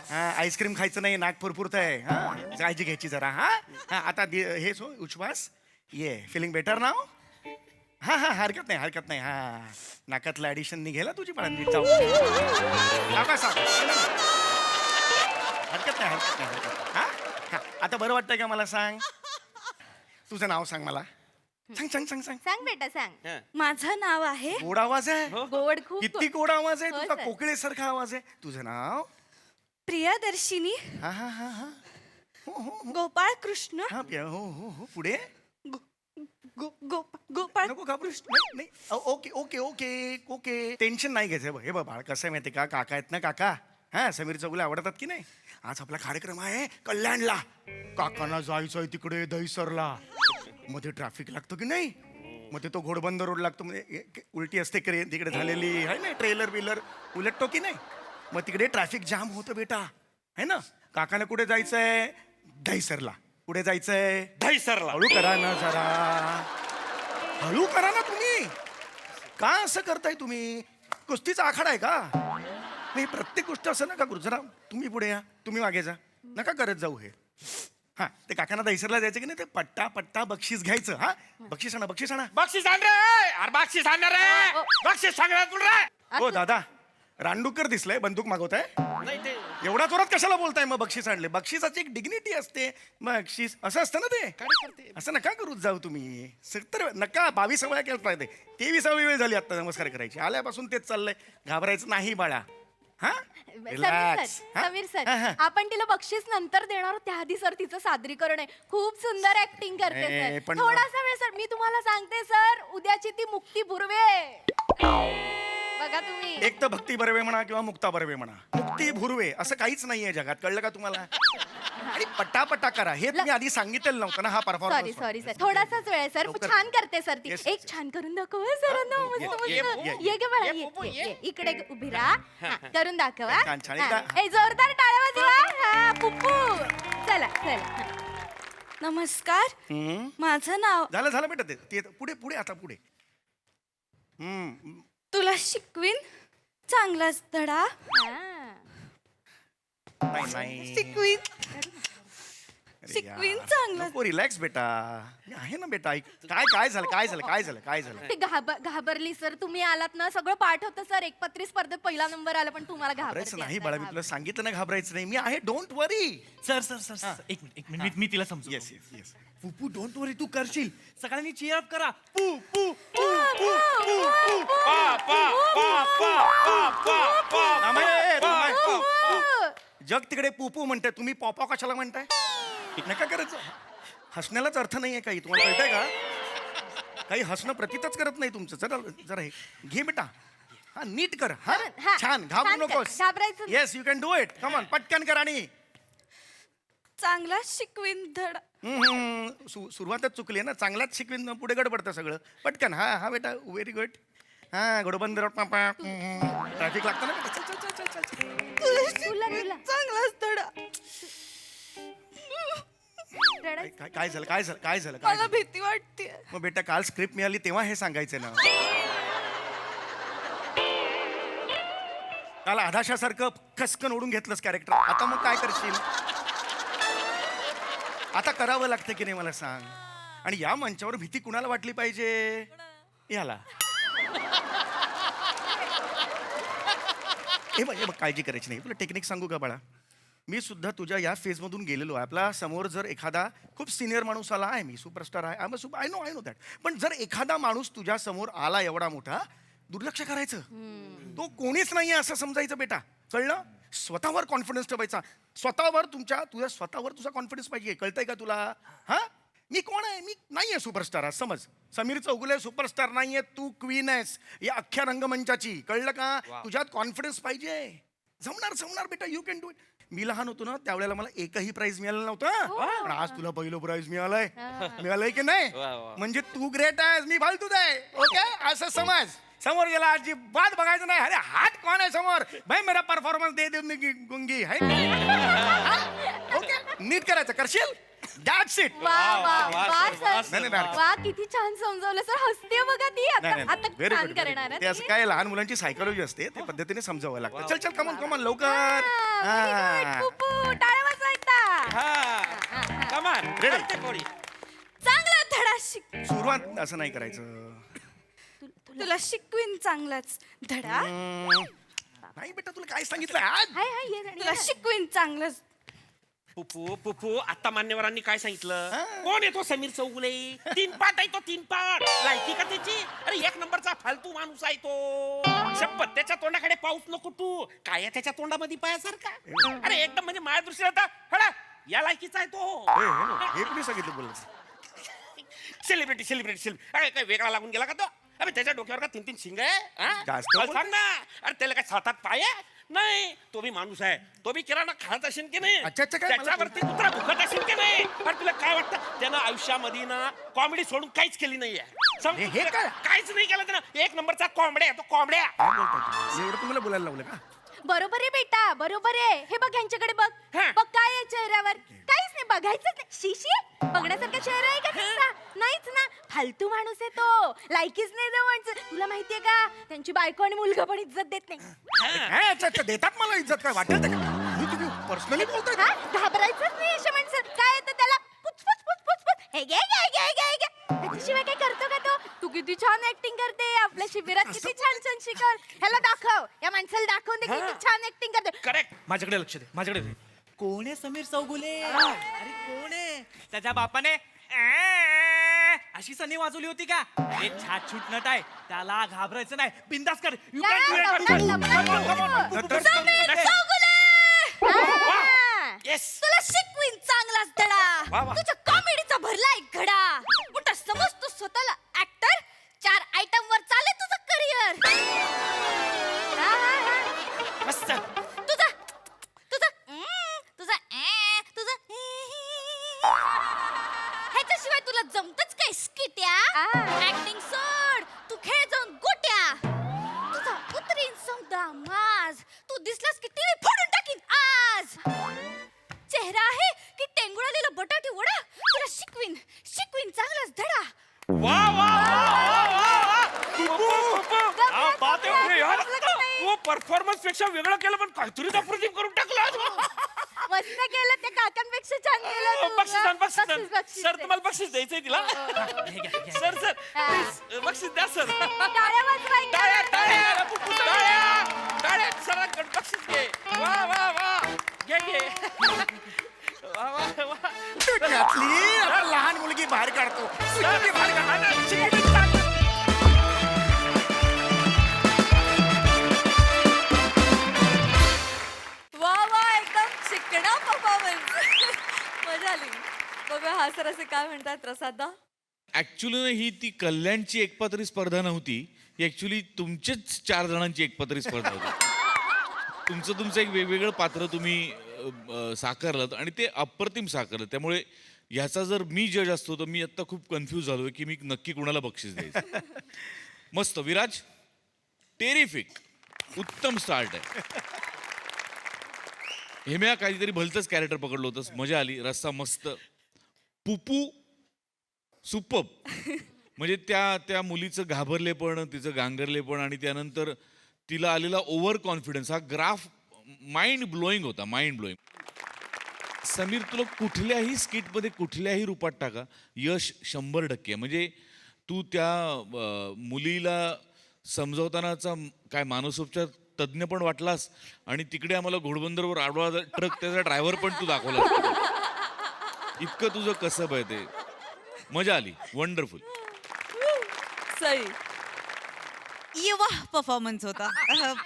हा आईस्क्रीम खायचं नाही नाक फुरफुरतंय. हा काळजी घ्यायची जरा. हा हा आता हे सो उच्छ्वास. ये फिलिंग बेटर नाव. हा हा हरकत नाही हरकत नाही. हा नाकातलं ऍडिशन निघेल तुझी पण नीट जाऊ. हरकत नाही हरकत नाही हरकत. हा हा आता बरं वाटतंय का मला सांग. तुझं नाव सांग मला. सांग सांग सांग सांग. सांग बेटा सांग माझं नाव आहे गोड आवाज आहे. गोड खूप किती गोड आवाज आहे हो, तुझा. सर. कोकिळेसारखा आवाज आहे. तुझं नाव? प्रियदर्शिनी हा हा हा हा हो हो हो गोपाळ कृष्ण हा हो हो हो पुढे गोपाळ नको घाबरू. नाही नाही okay okay okay okay tension नाही घ्यायचं. हे बघ बाळ कसं आहे माहिती का काका आहेत ना काका. हा समीर चौगुले आवडतात की नाही. आज आपला कार्यक्रम आहे कल्याणला. काकांना जायचंय तिकडे दहीसरला. मध्ये ट्रॅफिक लागतो की नाही. मध्ये तो घोडबंद रोड लागतो. म्हणजे उलटी असते क्रेन तिकडे झालेली आहे ना. ट्रेलर बिलर उलटतो की नाही. मग तिकडे ट्रॅफिक जाम होतं बेटा है ना. काकाला कुठे जायचंय? दहीसरला. कुठे जायचंय? दहीसरला. हळू करा ना जरा. हळू करा ना तुम्ही. का असं करताय तुम्ही? कुस्तीचा आखाडा आहे का? नाही प्रत्येक गोष्ट असं नका करू. जरा तुम्ही पुढे या तुम्ही मागे जा. नका करत जाऊ हे. हा ते काकांना दहीसरला जायचं की नाही ते पट्टा पट्टा बक्षीस घ्यायचं. हा बक्षीस आणा बक्षीस आणा. बक्षीस आण रे. अरे बक्षीस आणणार रे. बक्षीस सांगणार तुला रे. हो दादा रांडुकर दिसलंय बंदूक मागवताय. नाही ते एवढा जोरात कशाला बोलताय? मग बक्षीस आणले. बक्षिसाची एक डिग्निटी असते. बक्षीस असं असतं ना ते. असं नका करूच जाऊ तुम्ही. 70 नका 22 वेळा केलं पाहिजे. 23वी वेळ झाली आता नमस्कार करायची. आल्यापासून तेच चाललंय. घाबरायचं नाही बाळा. हा समीर सर आपण तिला बक्षीस नंतर देणार आहोत. त्याआधी सर तिचं सादरीकरण आहे. खूप सुंदर ऍक्टिंग करते ए, सर. पण- थोडासा वेळ सर मी तुम्हाला सांगते सर उद्याची ती मुक्ती भुर्वे बघा तुम्ही. एक तर भक्ती बर्वे म्हणा किंवा मुक्ता बर्वे म्हणा. मुक्ती भुर्वे असं काहीच नाहीये जगात. कळलं का तुम्हाला? आणि पटापटा करा हे तुम्ही आधी सांगितलेलं नव्हतं ना. हा सॉरी परफॉर्मन्स सॉरी सर थोडासाच वेळ आहे सर. लवकर. छान करते सर ती. Yes, एक yes. छान करून दाखव सरांना. ये, मस्त ये, मस्त. ये, ये गे बाळा ये, ये, पुप्पू, ये, ये. ये. इकडे उभी राहा. हा, करून दाखवा. छान, छान. हा. एकदा- ए, जोरदार टाळ्या वाजवा. हा पुप्पू चला चला हा. नमस्कार माझं नाव झालं झालं बेटा ते पुढे पुढे आता पुढे. तुला शिकवीन चांगलाच धडा नाही नाही शिकवीन शिकवीन चांगलं. नको रिलॅक्स बेटा, मी आहे ना बेटा. ऐक काय झालं. ती घाबरली सर. तुम्ही आलात ना, सगळं पाठ होतं सर. एकपत्री स्पर्धेत पहिला नंबर आला, पण तुम्हाला घाबरायचं नाही घाबरायचं बाळा, मी तुला सांगितलं ना घाबरायचं नाही. मी आहे, डोंट वरी. सर एक मिनिट मी तिला समजू. येस. पुपू डोंट वरी, तू करशील. सगळ्यांनी चीअर अप करा. पू पू पू जग तिकडे पुपू म्हणते, तुम्ही पॉपॉ कशाला म्हणताय? नका करायचं. हसण्यालाच अर्थ नाहीये काही, तुम्हाला कळतंय का? काही हसणं प्रतीतच करत नाही तुमचं. जरा हे घे बेटा. हा नीट कर. हा हा, छान, घाबरू छान कर. नकोस. घाबरायचं नाही. Yes, you can do it. Come on, पटकन कर. आणि चांगला शिकवीन धडा. सुरुवातच चुकली आहे ना. चांगलाच शिकवीन, पुढे गडबडतं सगळं. पटकन. हा बेटा, व्हेरी गुड. हा घोडबंद ट्रॅफिक लागतं ना बेटा. चल. तुला चांगलाच धडा. काय झालं? मला भीती वाटते. मग बेटा, काल स्क्रिप्ट मिळाली तेव्हा हे सांगायचं ना. काल आधाशासारखं खसकन ओढून घेतलंस कॅरेक्टर. आता मग काय करशील? आता करावं लागतं की नाही मला सांग. आणि या मंचावर भीती कुणाला वाटली पाहिजे? याला. हे बघ काळजी करायची नाही. तुला टेक्निक सांगू का बाळा? मी सुद्धा तुझ्या या फेजमधून गेलेलो आहे. आपला समोर जर एखादा खूप सिनियर माणूस आला आहे, मी सुपरस्टार आहे, आय नो दॅट. पण जर एखादा माणूस तुझ्या समोर आला एवढा मोठा, दुर्लक्ष करायचं. तो कोणीच नाहीये असं समजायचं बेटा. कळलं? स्वतःवर कॉन्फिडन्स ठेवायचा. तुझ्या स्वतःवर तुझा कॉन्फिडन्स पाहिजे. कळतंय का तुला? हा, मी कोण आहे? मी नाहीये सुपरस्टार. समज, समीर चौगुले सुपरस्टार नाहीये, तू क्वीन आहेस या अख्ख्या रंगमंचाची. कळलं का? तुझ्यात कॉन्फिडन्स पाहिजे. जमणार बेटा, यू कॅन डू इट. मी लहान होतो ना, त्यावेळेला मला एकही प्राइज मिळालं नव्हतं. पण आज तुला पहिलं प्राइज मिळालंय की नाही? म्हणजे तू ग्रेट आहेस, मी फालतूच आहे. ओके, असं समज. समोर गेला अजिबात बघायचं नाही. अरे हात कोण आहे समोर? भाई मेरा परफॉर्मन्स दे गुंगी है. ओके, नीट करायचं. करशील? That's it. वा, किती छान समजावलं सर. हसते बघा ती. आता व्हेरी छान गुड. करणार आहे ते असं काय, लहान मुलांची सायकोलॉजी असते, त्या पद्धतीने समजावं लागतं. चल कमन लवकर. टाळ्या वाजवायचा. चांगला धडा शिक. सुरुवात असं नाही करायचं. तुला शिकवीन चांगलाच धडा. नाही बेटा, तुला काय सांगितलं आज? तुला शिकवीन चांगलाच. पुपू आता मान्यवरांनी काय सांगितलं? कोण येतो समीर चौगुले? 3 पाट आहे तो. 3 पाट लायकी का त्याची? अरे 1 नंबरचा फालतू माणूस आहे तो. शपथ, त्याच्या तोंडाकडे पाऊस नको तू. काय आहे त्याच्या तोंडामध्ये पायासारखा? अरे एकदम म्हणजे माझ्या दृष्टीला हडा या लायकीचा आहे तो. हे कुणी सांगितलं बोल? सेलिब्रिटी. अरे काय वेगळा लागून गेला का तो? अरे त्याच्या डोक्यावर का 3 शिंग आहे? जास्त बोल. सांग ना. अरे त्याला काय 7 पाय आहे? नाही, तो बी माणूस आहे. तो बी किराणा खात असेल की नाही? अच्छा, काय? त्याच्यावरती कुत्रा भुकत असेल की नाही? अरे तुला काय वाटतं? त्यानं आयुष्यामध्ये ना कॉमेडी सोडून काहीच केली नाहीये. हे काय? काहीच नाही केलं त्यानं. 1 नंबरचा कोंबड्या आहे तो. कोंबड्या. एवढं तुम्हाला बोलायला लावलं का? बरोबर आहे बेटा, बरोबर आहे. हे बघ यांच्याकडे बघ. बघ काय आहे चेहऱ्यावर? काहीच नाही, बघायचंच नाही. शिशी बघण्यासारखा चेहरा आहे का त्यांचा? नाहीच ना. फालतू माणूस आहे तो. लायकीच नाही जवळचं. तुला माहितीये का, त्यांची बायको आणि मुलगा पण इज्जत देत नाही. अच्छा, देतात मला इज्जत. काय वाटेल तुम्ही पर्सनली बोलताय? घाबरायचंच नाही अशा माणसं. काय येतं त्याला? पुच. हे घे. त्याच्याशिवाय काय करतो का तो? तू किती छान ऍक्टिंग करते. आपल्या शिबिरात किती छान शिकव. ह्याला दाखव, या माणसाला दाखवून दे किती छान ऍक्टिंग करते. करेक्ट. माझ्याकडे लक्ष दे. माझ्याकडे कोण आहे समीर चौगुले? अरे कोण आहे? त्याच्या बापाने अशी सनी वाजवली होती का? हे छाट नट आहे, त्याला घाबरायचं नाही. बिंदास कर. You can do it. Yes. तुला शिकवीन चांगलाच धडा. तुझ्या कॉमेडीचा भरलाय घडा. मोठा समजतो स्वतःला ऍक्टर. 4 आयटम वर चाले तुझं करिअर. मस्त. ह्याच्याशिवाय तुला जमतच काय स्किट्या? ऍक्टिंग सोड, तू खेळ जाऊन गोट्या. तुझा उतरीन समजा माज. तू दिसलास की टीव्ही फोडून टाकीन आज. चेहरा आहे की टेंगुळलेला बटाटे वडा. तुला शिकवीन चांगलाच धडा. परफॉर्मन्स पेक्षा वेगळं केलं, पण काहीतरी अप्रतिम करून टाकलं. मस्त केलं त्या काकांपेक्षा छान केलं तू. बक्षीस सर तुम्हाला बक्षीस द्यायचंय तिला सर सर प्लीज बक्षीस द्या सर टाळ्या वाजवायच्या. टाळ्या टाळ्या टाळ्या टाळ्या सरांकडे बक्षीस घे वा वा वा घे घे वा वा वा त्यातली आता लहान मुलगी बाहेर काढतो. सर, बाहेर काढा ना. चिकटून टाक. वा वा एकदम चिकणा परफॉर्मन्स. मजा आली. बघूया हा सर असे काय म्हणतात प्रसादा. ऍक्च्युली ही ती कल्याणची एकपात्री स्पर्धा नव्हती, ही ऍक्च्युली तुमचेच 4 जणांची एकपात्री स्पर्धा होती. तुमचं एक वेगवेगळं पात्र तुम्ही साकारलं आणि ते अप्रतिम साकारलं. त्यामुळे ह्याचा जर मी जज असतो तर मी आत्ता खूप कन्फ्यूज झालोय की मी नक्की कुणाला बक्षीस द्यायचं. मस्त विराज, टेरिफिक, उत्तम स्टार्ट आहे. हेम्या काहीतरी भलतंच कॅरेक्टर पकडलं होतंस, मजा आली. रस्सा मस्त. पुपू सुपब. म्हणजे त्या मुलीचं घाबरलेपण, तिचं गांगरलेपण आणि त्यानंतर तिला आलेला ओव्हर कॉन्फिडन्स, हा ग्राफ माइंड ब्लोईंग होता, माइंड ब्लोईंग. समीर, तुला कुठल्याही स्किटमध्ये कुठल्याही रूपात टाका, यश 100%. म्हणजे तू त्या मुलीला समजवतानाचा काय मानसोपचार तज्ज्ञ पण वाटलास आणि तिकडे आम्हाला घोडबंदरवर आडवा ट्रक त्याचा ड्रायव्हर पण तू दाखवला. इतकं तुझं कसब आहे ते. मजा आली. वंडरफुल. सई. वा परफॉर्मन्स होता.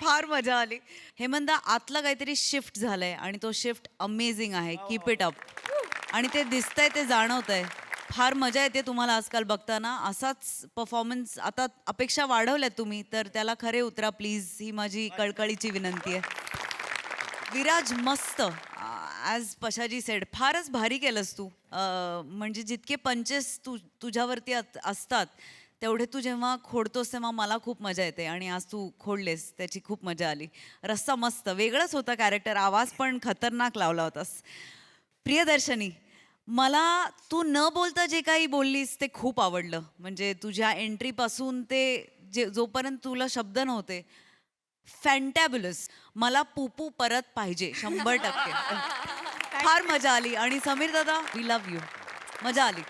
फार मजा आली. हेमंदा, आतला काहीतरी शिफ्ट झालंय आणि तो शिफ्ट अमेझिंग आहे. Keep it up. आणि ते दिसतंय, ते जाणवतंय. फार मजा येते तुम्हाला आजकाल बघताना. असाच परफॉर्मन्स आता अपेक्षा वाढवल्यात तुम्ही, तर त्याला खरे उतरा प्लीज, ही माझी कळकळीची विनंती आहे. विराज, मस्त. ॲज पशाजी सेड, फारच भारी केलंस तू. म्हणजे जितके पंचेस तुझ्यावरती असतात तेवढे तू जेव्हा खोडतोस तेव्हा मला खूप मजा येते आणि आज तू खोडलेस, त्याची खूप मजा आली. रस्सा मस्त, वेगळंच होता कॅरेक्टर. आवाज पण खतरनाक लावला होतास. प्रियदर्शनी, मला तू न बोलता जे काही बोललीस ते खूप आवडलं. म्हणजे तुझ्या एंट्रीपासून ते जोपर्यंत तुला शब्द नव्हते, फॅन्टॅब्युलस. मला पुपू परत पाहिजे 100%. फार मजा आली. आणि समीर दादा, वी लव्ह यू. मजा आली.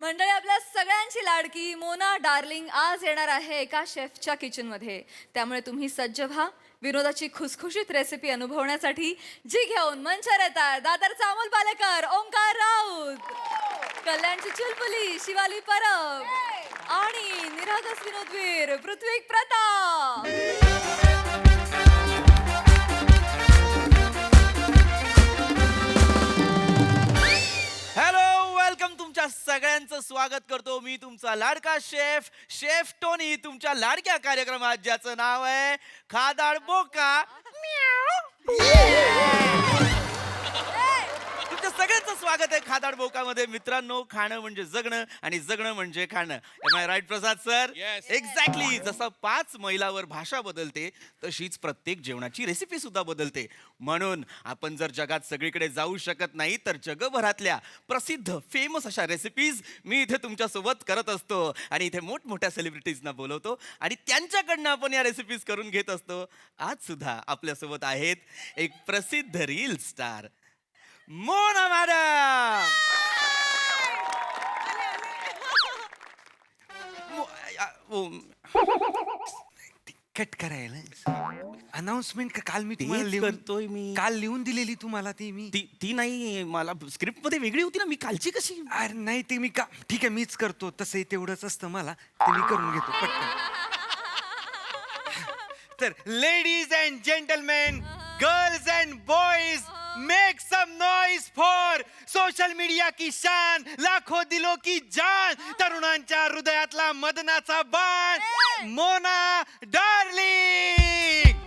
मंडळी, आपल्या सगळ्यांची लाडकी मोना डार्लिंग आज येणार आहे एका शेफच्या किचनमध्ये. त्यामुळे तुम्ही सज्ज व्हा विनोदाची खुसखुशीत रेसिपी अनुभवण्यासाठी, जी घेऊन मंचावर येतात दादरचा अमोल पालेकर, ओंकार राऊत, कल्याणची चुलबुली शिवाली परब आणि निरागस विनोदवीर पृथ्वीक प्रताप. Hello, welcome. तुमच्या सगळ्यांचं स्वागत करतो मी, तुमचा लाडका शेफ टोनी, तुमच्या लाडक्या कार्यक्रमात ज्याचं नाव आहे खादाड बोका. तुमच्या सगळ्यांचं स्वागत आहे खादाड बोकामध्ये. मित्रांनो, खाणं म्हणजे जगणं आणि जगणं म्हणजे खाणं. Am I right Prasad sir? Yes. Exactly. जसं 5 मैलावर भाषा बदलते तशीच प्रत्येक जेवणाची रेसिपी सुद्धा बदलते. म्हणून आपण जर जगात सगळीकडे जाऊ शकत नाही तर जगभरातल्या प्रसिद्ध फेमस अशा रेसिपीज मी इथे तुमच्या सोबत करत असतो आणि इथे मोठमोठ्या सेलिब्रिटीजना बोलवतो आणि त्यांच्याकडनं आपण या रेसिपीज करून घेत असतो. आज सुद्धा आपल्यासोबत आहेत एक प्रसिद्ध reel star Mona madam. Cut करायला अनाउन्समेंट काल मी तुम्हाला तेच लिहून करतोय मी. काल लिहून दिलेली तुम्हाला ती मी. ती नाही, मला स्क्रिप्ट मध्ये वेगळी होती ना, मी कालची कशी. अरे नाही, ते मी ठीक आहे मीच करतो. तसंही तेवढंच असतं मला, ते मी करून घेतो पटकन. तर ladies and gentlemen, girls and boys, make some noise for social media की शान, लाखो दिलो की जान, तरुणांच्या हृदयातला मदनाचा बाण, Mona darling.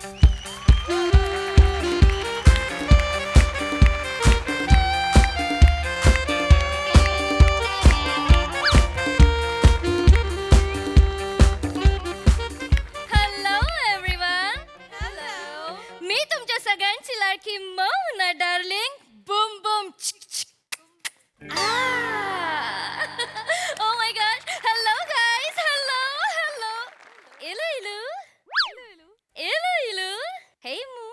Hello everyone. Hello, मी तुमच्या सगळ्यांची लाडकी Mona darling. Boom boom. Oh my God. Hello guys. Hello hello. इलू इलू इलू इलू. हे मू.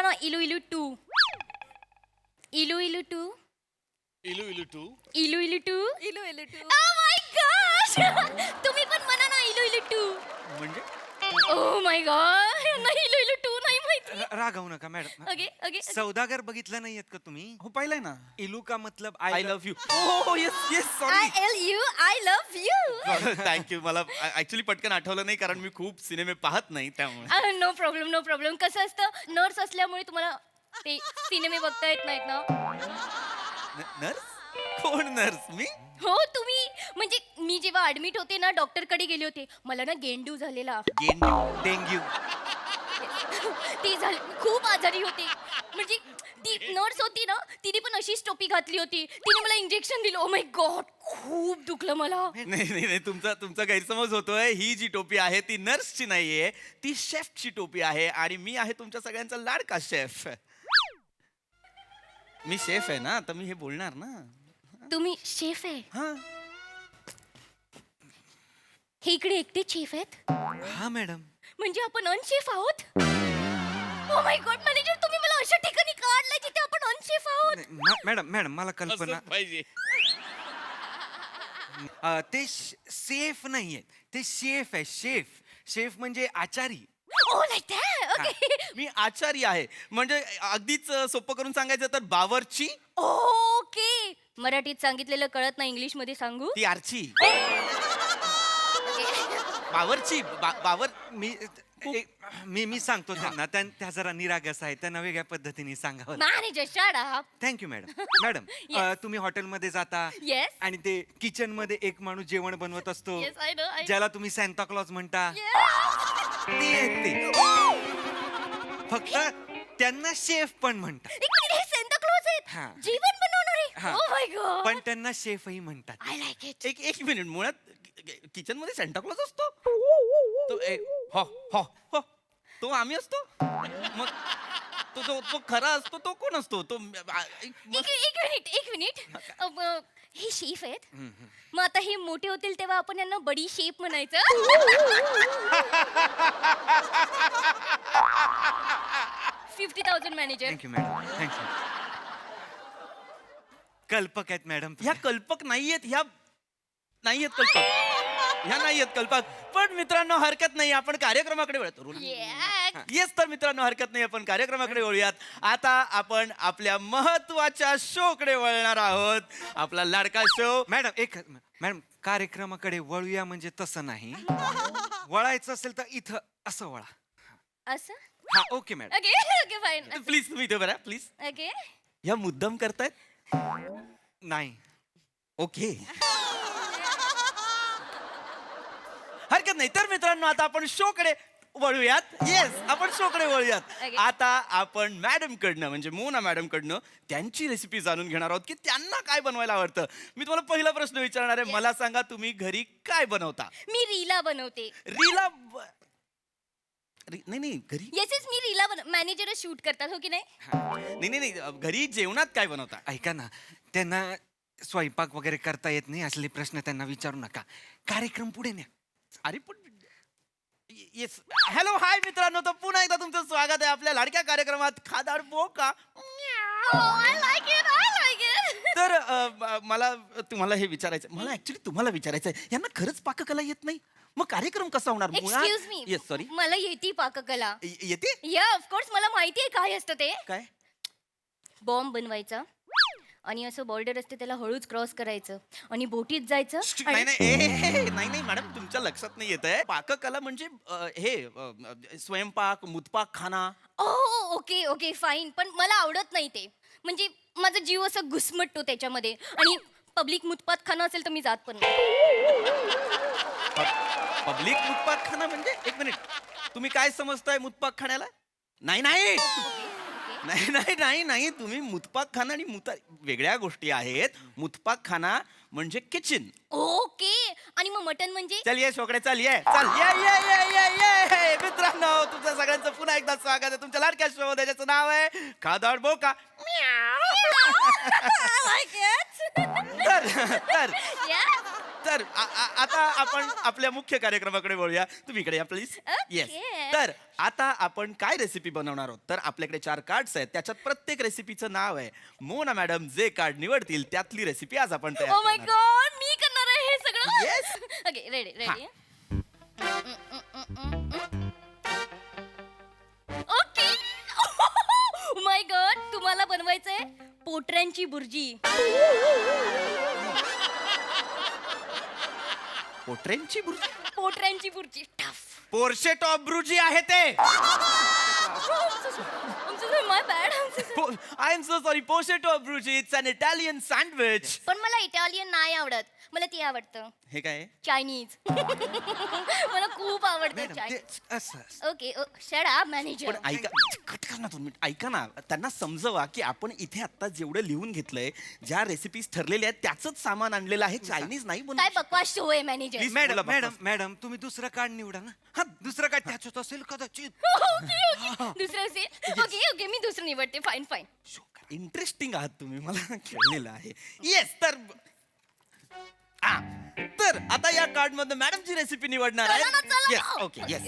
ना इलू इलू टू. इलू इलू टू. इलू इलू टू. इलू इलू टू. इलू इलू टू. Oh my gosh! तुम्ही पण म्हणा ना इलू इलू टू. म्हणजे Oh my god! नाही इलू इलू टू नाही माहिती. रागावू नका मॅडम. Okay okay. सौदागर बघितलं नाहीयेत का तुम्ही? हो पाहिलंय ना. इलू का मतलब आय लव्ह यू. हो yes yes I love you. Thank you. मला ऍक्च्युली पटकन आठवलं नाही कारण मी खूप सिनेमे पाहत नाही त्यामुळे. No problem no problem. कसं असतं नर्स असल्यामुळे तुम्हाला ते सिनेमे बघता येत नाहीत ना. नर्स? कोण नर्स? मी? हो तुम्ही म्हणजे मी जेव्हा ऍडमिट होते ना डॉक्टर कडे गेले होते मला ना गेंडू झालेला. डेंग्यू. ती झाली खूप आजारी होते म्हणजे ती नर्स होती ना तिने पण अशीच टोपी घातली होती तिने मला इंजेक्शन दिलं. ओ माय गॉड खूप दुखलं मला. नाही तुमचा गैरसमज होतोय. ही जी टोपी आहे ती नर्सची नाहीये, ती शेफची टोपी आहे आणि मी आहे तुमच्या सगळ्यांचा लाडका शेफ. मी शेफ आहे ना, तर मी हे बोलणार ना. तुम्ही शेफ आहे? हा हे इकडे एकटे शेफ आहेत? हा मॅडम. म्हणजे आपण अनशेफ आहोत? ओ माय गॉड मॅनेजर तुम्ही मला अशा ठिकाणी काढलंय जिथे आपण अनशेफ आहोत. मॅडम मला कल्पना. असंच पाहिजे. ते सेफ नाहीये, ते शेफ आहे. शेफ म्हणजे आचारी. ओ लाईक दॅट. ओके. मी आचारी आहे म्हणजे अगदीच सोपं करून सांगायचं तर बावरची. ओके. मराठीत सांगितलेलं कळत नाही इंग्लिश मध्ये सांगू? ती आरची. बावरची बावर. मी सांगतो त्यांना त्या जरा निरागस आहे त्यांना वेगळ्या पद्धतीने सांगावं. Manager shut up. Thank you madam. Madam Yes. तुम्ही हॉटेलमध्ये जाता Yes. आणि ते किचन मध्ये एक माणूस जेवण बनवत असतो Yes, I know, I know. ज्याला तुम्ही सॅन्टा क्लॉज म्हणता. ते आहेत ते. फक्त त्यांना शेफ पण म्हणतात. एक मिनिट हे सेंटा क्लॉज हा. आहेत जेवण बनवणारे. हा. ओ माय गॉड. पण त्यांना शेफही म्हणतात. I like it. एक मिनिट. मुळात किचन मध्ये सेंटा क्लॉज असतो तो हो हो हो तो आम्ही असतो. मग तो खरा असतो तो कोण असतो? तो एक मिनिट हे शेफ आहेत मग आता हे मोठे होतील तेव्हा आपण यांना बडी शेफ म्हणायचं. 50,000 मॅनेजर. Thank you madam. थँक्यू. कल्पक आहेत मॅडम. ह्या कल्पक नाहीयेत. ह्या नाहीयेत कल्पक. पण मित्रांनो हरकत नाही आपण कार्यक्रमाकडे वळतो. येस तर मित्रांनो हरकत नाही आपण कार्यक्रमाकडे वळूयात. आता आपण आपल्या महत्वाच्या शोकडे वळणार आहोत. आपला लाडका शो. मॅडम कार्यक्रमाकडे वळूया म्हणजे तसं नाही. वळायचं असेल तर इथं असं वळा. असं. हा okay madam. Okay okay fine. Please तुम्ही इथे बरा प्लीज. ओके. ह्या मुद्दाम करतायत. नाही. ओके हरकत नाही. तर मित्रांनो आता आपण शोकडे वळूयात. येस आपण शोकडे वळूयात. Okay. आता आपण मॅडम कडनं म्हणजे मोना मॅडम कडनं त्यांची रेसिपी जाणून घेणार आहोत की त्यांना काय बनवायला आवडतं. मी तुम्हाला पहिला प्रश्न विचारणार आहे. मला सांगा तुम्ही घरी काय बनवता? मी रीला बनवते. रीला नाही घरी. येस मी रीला मॅनेजर शूट करतात हो की नाही? नाही घरी जेवणात काय बनवता? ऐका ना त्यांना स्वयंपाक वगैरे करता येत नाही असले प्रश्न त्यांना विचारू नका. कार्यक्रम पुढे न्या. अरे पण येस हॅलो हाय मित्रांनो तर पुन्हा एकदा तुमचं स्वागत आहे आपल्या लाडक्या कार्यक्रमात खादाड बोका. तर मला तुम्हाला हे विचारायचं. मला ऍक्च्युली तुम्हाला विचारायचं आहे यांना खरंच पाककला येत नाही मग कार्यक्रम कसा होणार? Excuse me. येस सॉरी मला येते पाककला. येते. या ऑफकोर्स मला माहिती आहे काय असतं ते. काय? बॉम्ब बनवायचा आणि असं बॉर्डर असते त्याला हळूच क्रॉस करायचं आणि बोटीत जायचं. नाही मॅडम तुमच्या लक्षात नाही येत आहे. पाककला म्हणजे हे स्वयंपाक मुतपाक खाना. ओके ओके फाईन पण मला आवडत नाही ते. म्हणजे माझा जीव असं घुसमटतो त्याच्यामध्ये आणि पब्लिक मुतपात खाना असेल तर मी जात पण नाही. पब्लिक मुतपाक खाना म्हणजे एक मिनिट तुम्ही काय समजताय मुतपाक खाण्याला? नाही तुम्ही मुतपाक खाना आणि वेगळ्या गोष्टी आहेत. मुतपाक खाना म्हणजे किचन. ओके आणि मग मटन म्हणजे? चल ये शोकडे चल ये मित्रांनो तुमच्या सगळ्यांचं पुन्हा एकदा स्वागत आहे तुमच्या लाडक्या शो त्याचं नाव आहे खादाड बोका. तर आता आपण आपल्या मुख्य कार्यक्रमाकडे वळूया. तुम्ही इकडे या प्लीज. येस. तर आता आपण काय रेसिपी बनवणार आहोत, तर आपल्याकडे 4 कार्ड्स आहेत. त्याच्यात प्रत्येक रेसिपीचं नाव आहे. मोना मॅडम जे कार्ड निवडतील त्यातली रेसिपी आज आपण तयार ओ माय करणार आहोत. गॉड, मी करणार आहे हे सगळं. Yes. Okay, ready ready. Okay. My God, तुम्हाला बनवायचंय पोटऱ्यांची बुर्जी. पोटऱ्यांची बुर्जी. पोटऱ्यांची बुर्जी. टफ. पोर्शेट ऑफ ब्रुजी आहे ते. My bad. I am so sorry. Porchetta of ब्रुजी इट्स अन इटालियन सँडविच. पण मला इटालियन नाही आवडत, मला ती आवडतं हे काय आहे? चायनीज. मला खूप आवडतं Chinese. Okay, shut up manager. पण ऐका, कट कर ना 2 मिनिट. ऐका ना, त्यांना समजवा की आपण इथे आता जेवढं लिहून घेतलंय, ज्या रेसिपीज ठरलेल्या आहेत त्याच सामान आणलेलं आहे. चायनीज नाही काय बनवू. बकवास शो आहे मॅनेजर. Please. मॅडम बोला, मॅडम बाप्पा. मॅडम तुम्ही दुसरं कार्ड निवडा ना. हा दुसरं कार्ड त्याच्यात असेल कदाचित. दुसरं असेल. ओके ओके, मी दुसरं निवडते. Fine fine. इंटरेस्टिंग आहात तुम्ही, मला खेळलेलं आहे. येस. तर आता या कार्ड मधून मॅडमची रेसिपी निवडणार आहे. Yes. Okay. Yes.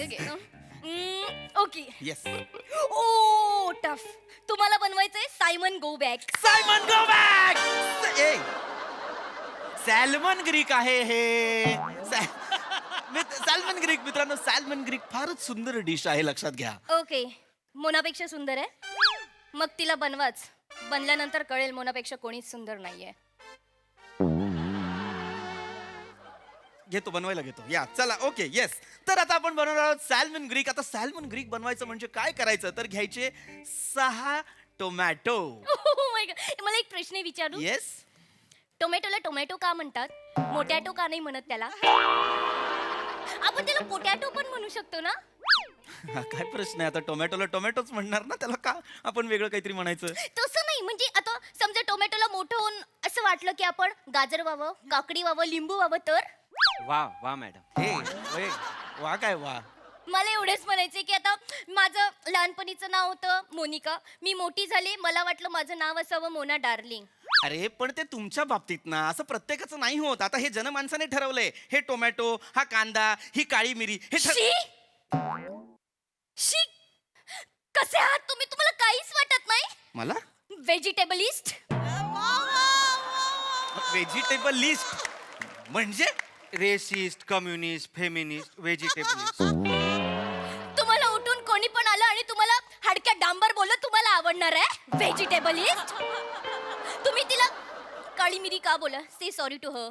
Okay. Yes. Oh tough. तुम्हाला बनवायचंय Simon go back. Simon go back. A salmon Greek आहे हे. सॅल्मन ग्रीक मित्रांनो, सॅल्मन ग्रीक फारच सुंदर डिश आहे, लक्षात घ्या. ओके, मोनापेक्षा सुंदर आहे. मग तिला बनवाच. बनल्यानंतर कळेल मोनापेक्षा कोणीच सुंदर नाहीये. घेतो, बनवायला घेतो. या चला. ओके. येस. तर आता आपण बनवणार आहोत सॅल्मन ग्रीक. आता सॅल्मन ग्रीक बनवायचं म्हणजे काय करायचं, तर घ्यायचे 6 टोमॅटो. Oh my God. मला एक प्रश्न विचारू. येस. टोमॅटोला टोमॅटो का म्हणतात, मोटॅटो का नाही म्हणत त्याला? आपण त्याला पोटॅटो पण म्हणू शकतो ना? हा काय प्रश्न आहे, आता टोमॅटोला टोमॅटोच म्हणणार ना, त्याला का आपण वेगळं काहीतरी म्हणायचं? तसं नाही, म्हणजे आता समजा टोमॅटोला मोठं होऊन असं वाटलं की आपण गाजर व्हावं, काकडी व्हावं, लिंबू व्हावं, तर वा वा मॅडम. ए वा काय वा. मला एवढंच म्हणायचे की आता माझं लहानपणीचं नाव होतं मोनिका. मी मोठी झाली, मला वाटलं माझं नाव असावं मोना डार्लिंग. अरे पण ते तुमच्या बाबतीत ना, असं प्रत्येकाचं नाही होत. आता हे जनमानसाने ठरवलंय. हे टोमॅटो, हा कांदा, ही काळी मिरी, हे शी शी, कसे आहात तुम्ही? तुम्हाला काहीच वाटत नाही? मला व्हेजिटेबलिस्ट. व्हेजिटेबल लिस्ट म्हणजे रेसिस्ट, कम्युनिस्ट, फेमिनिस्ट, व्हेजिटेबलिस्ट. तुम्हाला उठून कोणी पण आलं आणि तुम्हाला हडक्या डांबर बोललं, तुम्हाला आवडणार आहे? व्हेजिटेबलिस्ट. तुम्ही तिला काळी मिरी का बोला? Say sorry to her.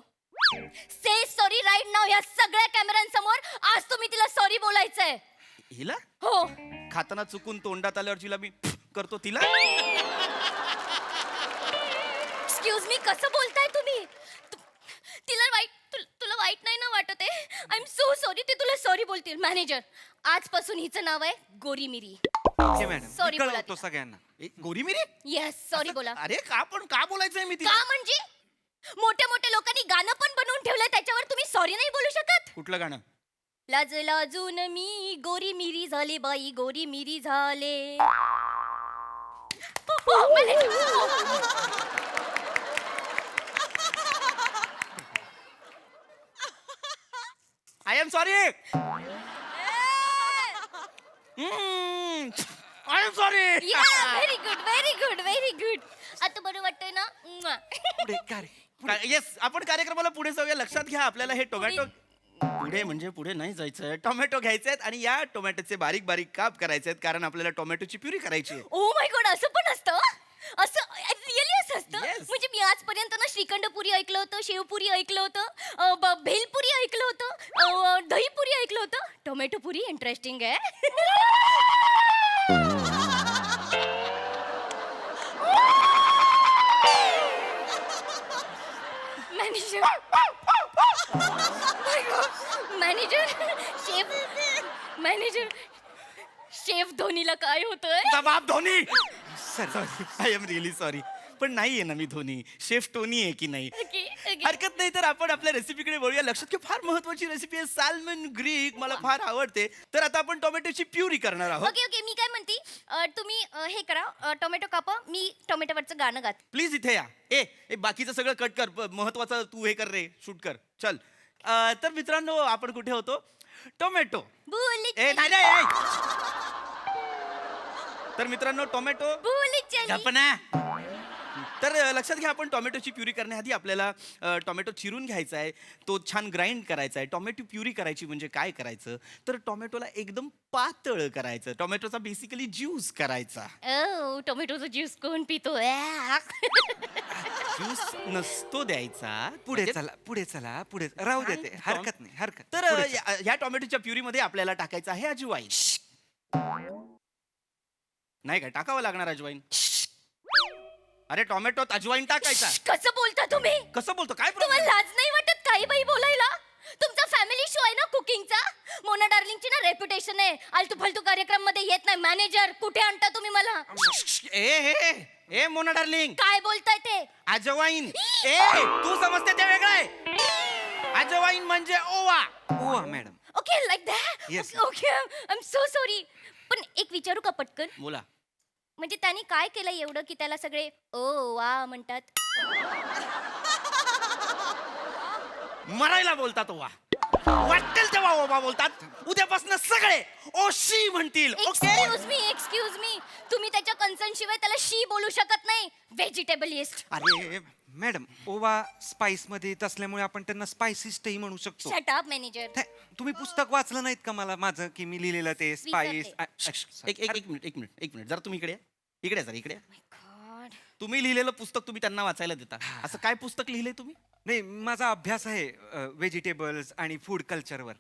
Say sorry right now, या सगळ्या कॅमेऱ्यांसमोर. आज तुम्ही तिला सॉरी बोलायचंय. हिला हो. खाताना चुकून तोंडात आल्यावर तिला मी करतो तिला. एक्सक्यूज मी, कसं बोलताय तुम्ही? तिला वाईट, तुला वाईट नाही ना वाटत आहे? I am so sorry. ते तुला सॉरी बोलतील. मॅनेजर, आजपासून हिचं नाव आहे गोरी मिरी. मॅडम Sorry बोला कळवतो सगळ्यांना. गोरी मिरी. येस, सॉरी बोला. अरे का पण का बोलायचंय मी तिला? का म्हणजे मोठ्या मोठ्या लोकांनी गाणं पण बनवून ठेवलंय, त्याच्यावर तुम्ही सॉरी नाही बोलू शकत? कुठलं गाणं? लाज लाजून मी गोरी मिरी झाले, बाई गोरी मिरी झाले. I am sorry. I am sorry. Very good, very good, very good. आता बरं वाटतंय ना? येस. आपण कार्यक्रमाला पुढे जाऊया. लक्षात घ्या, आपल्याला हे टोमॅटो पुढे म्हणजे पुढे नाही जायचंय. टोमॅटो घ्यायचे आहेत आणि या टोमॅटोचे बारीक बारीक काप करायचे आहेत, कारण आपल्याला टोमॅटोची प्युरी करायची आहे. ओ माय गॉड, असं पण असतं? असं रिअली असं असतं? Yes. म्हणजे मी आजपर्यंत ना श्रीखंडपुरी ऐकलं होतं, शेवपुरी ऐकलं होतं, भेलपुरी ऐकलं होतं, दहीपुरी ऐकलं होतं. टोमॅटो पुरी इंटरेस्टिंग आहे. मॅनेजर, मॅनेजर, शेफ धोनीला काय होतंय? तुझा बाप Dhoni. Sorry, I am really sorry. पण नाहीये ना मी धोनी, शेफ टोनी आहे की नाही? हरकत नाही. तर आपण आपल्या रेसिपीकडे वळूया. लक्षात घ्या, फार महत्वाची रेसिपी आहे सॅल्मन ग्रीक. मला फार आवडते. तर आता आपण टोमॅटोची प्युरी करणार आहोत. ओके ओके, मी काय म्हणते, तुम्ही हे करा, टोमॅटो कापा, मी टोमॅटोवरचं गाणं गाते. प्लीज इथे या. ए बाकीचं सगळं कट कर. महत्वाचं तू हे कर रे, शूट कर. चल. तर मित्रांनो आपण कुठे होतो? टोमॅटो. बोली ए नाही नाही तर मित्रांनो टोमॅटो बोली चली. गप्पना. तर लक्षात घ्या, आपण टोमॅटोची प्युरी करण्याआधी आपल्याला टोमॅटो चिरून घ्यायचा आहे, तो छान ग्राइंड करायचा आहे. टोमॅटो प्युरी करायची म्हणजे काय करायचं तर टोमॅटोला एकदम पातळ करायचं, टोमॅटोचा बेसिकली ज्यूस करायचा. ओ टोमॅटोचा ज्यूस कोण पितो ज्यूस नसतो द्यायचा. पुढे म्हणजे- चला पुढे चला पुढे राहू देते, हरकत नाही हरकत तर नाही. पुढे चला. ह्या टोमॅटोच्या प्युरीमध्ये आपल्याला टाकायचं आहे अजवाईन. नाही का टाकावं लागणार अजवाईन? अरे टोमॅटोत अजवाईन टाकायचा. कसं बोलता तुम्ही? कसं बोलतो? काय तुम्हाला problem? लाज नाही वाटत काही बाई बोलायला? तुमचा फॅमिली शो आहे ना कुकिंगचा. मोना डार्लिंगची ना रेप्युटेशन आहे, आलतू फालतू कार्यक्रम मध्ये येत नाही. मॅनेजर कुठे आणता तुम्ही मला? ए मोना डार्लिंग, काय बोलताय ते? अजवाईन. तू समजते ते वेगळं आहे. अजवाईन म्हणजे ओवा. ओवा madam. Okay like that. Yes. Okay I am so sorry. पण एक विचारू का पटकन? बोला. म्हणजे त्यांनी काय केलं एवढं की त्याला सगळे ओ वा म्हणतात? मरायला बोलतात ओवा, वाटेल तेव्हा ओवा बोलतात. उद्यापासून सगळे ओशी म्हणतील. ओके एक्सक्यूज मी तुम्ही त्याच्या कन्सर्न शिवाय त्याला शी बोलू शकत नाही. व्हेजिटेबलिस्ट. अरे मॅडम, ओवा स्पाइस मध्ये येत असल्यामुळे आपण त्यांना स्पायसिस्टही म्हणू शकतो. Shut up manager. तुम्ही पुस्तक वाचलं नाहीत का मला माझं की मी लिहिलेलं ते स्पाइस? एक मिनिट जरा तुम्ही इकडे जरा इकडे. तुम्ही लिहिलेलं पुस्तक तुम्ही त्यांना वाचायला देता, असं काय पुस्तक लिहिलंय तुम्ही? नाही, माझा अभ्यास आहे व्हेजिटेबल्स आणि फूड कल्चरवर.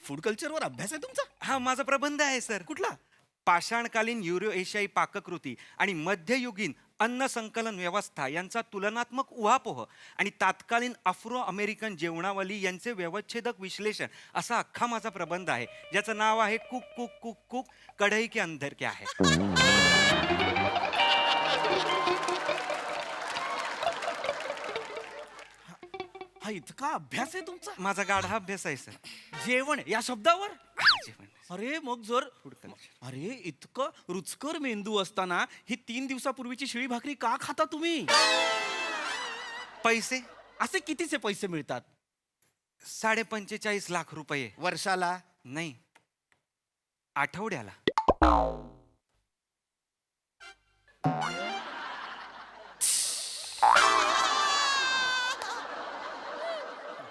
फूड कल्चरवर अभ्यास आहे तुमचा? हा माझा प्रबंध आहे सर. कुठला? पाषाणकालीन युरो एशियाई पाककृती आणि मध्ययुगीन अन्न संकलन व्यवस्था यांचा तुलनात्मक उहापोह आणि तात्कालीन आफ्रो अमेरिकन जेवणावली यांचे व्यवच्छेदक विश्लेषण असा अख्खा माझा प्रबंध आहे, ज्याचं नाव आहे कुक कुक कुक कुक कढई के अंदर क्या है. हा इतका अभ्यास आहे तुमचा? माझा गाढा अभ्यास आहे सर. जेवण या शब्दावर? जेवण. अरे मग जर अरे इतकं रुचकर मेंदू असताना ही 3 दिवसापूर्वीची शिळी भाकरी का खाता तुम्ही? पैसे असे कितीचे पैसे मिळतात? 45.5 लाख रुपये. वर्षाला? नाही, आठवड्याला.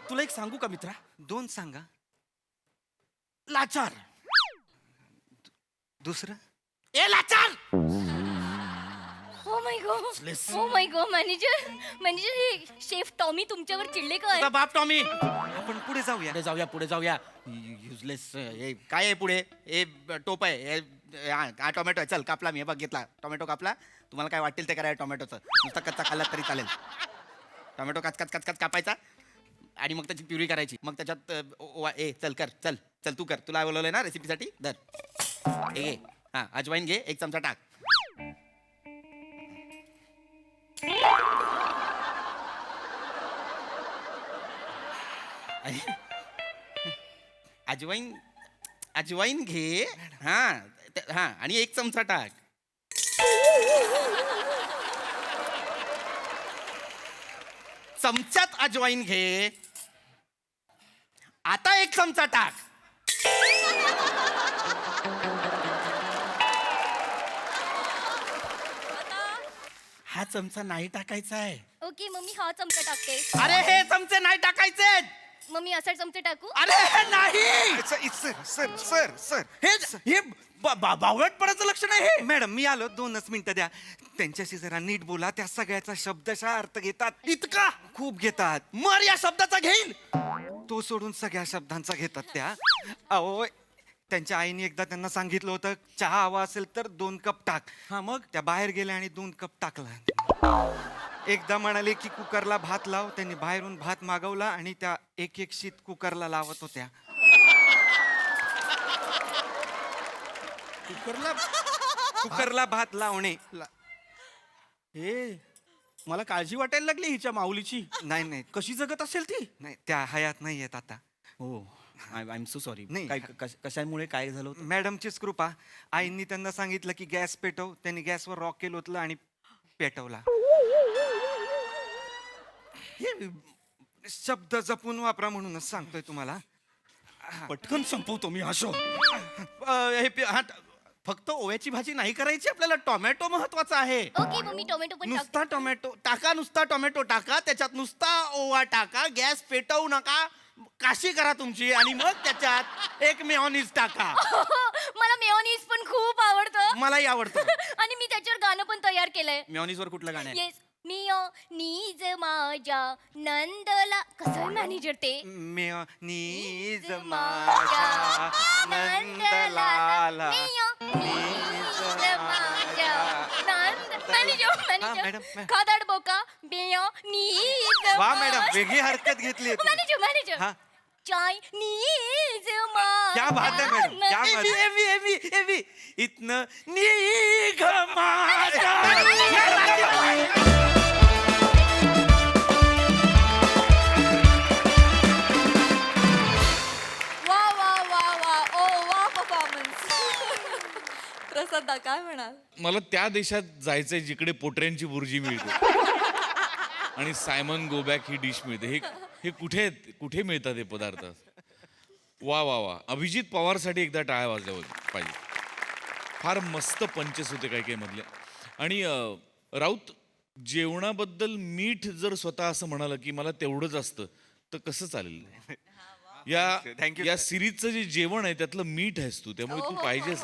तुला एक सांगू का मित्रा? 2 सांगा. लाचार. दुसरं? ए लाचार. ओ माय गॉड मॅनेजर हे शेफ टॉमी तुमच्यावर चिडले काय? तुझा बाप टॉमी. आपण पुढे जाऊया. पुढे जाऊया. युजलेस. काय आहे पुढे? टोप आहे. हा टोमॅटो आहे. चल कापला मी. हे बघ घेतला टोमॅटो कापला. तुम्हाला काय वाटेल ते करायचं टोमॅटोचं. नुसता कच्चा खाल्ला तरी चालेल. टोमॅटो काच कापायचा आणि मग त्याची प्युरी करायची. मग त्याच्यात चल तू कर. तुला बोलवलंय ना रेसिपीसाठी. धर घे. हा अजवाईन घे, 1 चमचा टाक. अजवाईन घे. हा आणि 1 चमचा टाक. चमच्यात अजवाईन घे. आता 1 चमचा टाक. हा चमचा नाही टाकायचा आहे. ओके मग मी हा चमचा टाकते. अरे हे चमचे नाही टाकायचे. मग मी असा चमचे टाकू? अरे हे नाही. सर हे बावळटपणाचं लक्षण आहे हे. मॅडम मी आलो, 2च मिनिटं द्या. त्यांच्याशी जरा नीट बोला. त्या सगळ्याचा शब्दशः अर्थ घेतात. इतका खूप घेतात. मर या शब्दाचा घेईल. तो सोडून सगळ्या शब्दांचा घेतात त्या. अहो त्यांच्या आईने एकदा त्यांना सांगितलं होतं चहा हवा असेल तर 2 कप टाक. हा मग त्या बाहेर गेल्या आणि 2 कप टाकला. एकदा म्हणाले की कुकरला भात लाव. त्यांनी बाहेरून भात मागवला आणि त्या एक शीत कुकरला लावत होत्या. कुकरला भात लावणे. हे मला काळजी वाटायला लागली हिच्या माऊलीची. नाही कशी जगत असेल ती? नाही, त्या हयात नाही येत आता. हो आय एम सो सॉरी. नाही. कशामुळे काय झालं होतं? मॅडमचीच कृपा. आईंनी त्यांना सांगितलं की गॅस पेटव. त्यांनी गॅसवर रॉकेल ओतलं आणि पेटवला. हे शब्द जपून वापरा म्हणूनच सांगतोय तुम्हाला. पटकन संपवतो मी हा शो. फक्त ओव्याची भाजी नाही करायची, आपल्याला टोमॅटो महत्वाचा आहे. ओके मग मी टोमॅटो पण नुसता टोमॅटो टाका, नुसता टोमॅटो टाका, त्याच्यात नुसता ओवा टाका, गॅस पेटवू नका, काशी करा तुमची, आणि मग त्याच्यात एक मेयोनीज टाका. मला मेयोनीज पण खूप आवडतं. मलाही आवडतं. आणि मी त्याच्यावर गाणं पण तयार केलंय. मेयोनीज वर कुठलं गाणं आहे? येस नीज माझ्या नंदला. कसं मॅनेजर ते? नीज माझ्या नंदलाला. मॅडम, खादाड बोका नीज. वा मॅडम, वेगळी हरकत घेतली आहे तुम्ही. मॅनेजर हा. चायनीज क्या बात आहे मॅडम, क्या बात आहे. एवी इथनं निघ माझ्या. वा वा वा वा ओ वा परफॉर्मन्स. प्रसादा काय म्हणाल? मला त्या देशात जायचंय जिकडे पोटऱ्यांची बुर्जी मिळते आणि सायमन गोबॅक ही डिश मिळते. हे कुठे मिळतात हे पदार्थ? वा वा वा. अभिजित पवारसाठी एकदा टाळ्या वाजल्या पाहिजे. फार मस्त पंचेस होते काही मधले. आणि राऊत, जेवणाबद्दल मीठ जर स्वतः असं म्हणालं की मला तेवढंच असतं तर कसं चालेल? Thank you, या sir. सिरीजचं जे जेवण आहे त्यातलं मीठ आहेस तू, त्यामुळे तू पाहिजेच.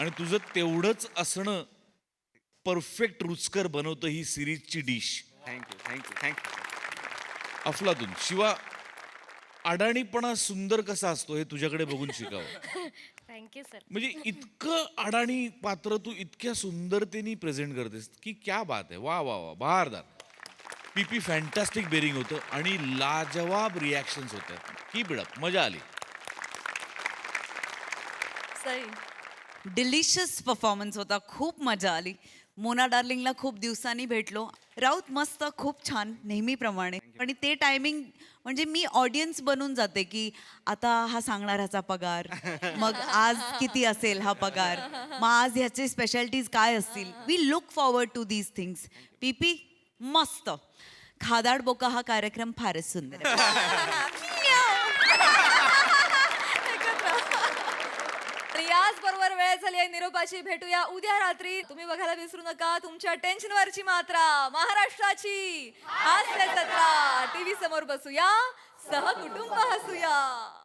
आणि तुझं तेवढंच असणं परफेक्ट रुचकर बनवतं ही सिरीजची डिश. थँक्यू. अफलातून. शिवा, अडाणीपणा सुंदर कसा असतो हे तुझ्याकडे बघून शिकावं. Thank you sir. म्हणजे इतकं अडाणी पात्र तू इतक्या सुंदरतेने प्रेझेंट करतेस की क्या बात आहे. वा वा वा, बहारदार. पीपी फॅन्टॅस्टिक बेरिंग होतं आणि लाजवाब रिॲक्शन्स होत्या. कीप इट अप, मजा आली. सई. डिलिशियस परफॉर्मन्स होता, खूप मजा आली. मोना डार्लिंगला खूप दिवसांनी भेटलो. राऊत मस्त, खूप छान नेहमीप्रमाणे. आणि ते टायमिंग म्हणजे मी ऑडियन्स बनून जाते की आता हा सांगणार ह्याचा पगार, मग आज किती असेल हा पगार, मग आज ह्याचे स्पेशालिटीज काय असतील. We look forward to these things. पीपी मस्त. खादाड बोका हा कार्यक्रम फारच सुंदर आहे. आणि याच बरोबर वेळ झाली आहे निरोपाची. भेटूया उद्या रात्री. तुम्ही बघायला विसरू नका तुमच्या टेन्शनवरची मात्रा, महाराष्ट्राची हास्य जत्रा. टीव्ही समोर बसूया, सहकुटुंब हसूया.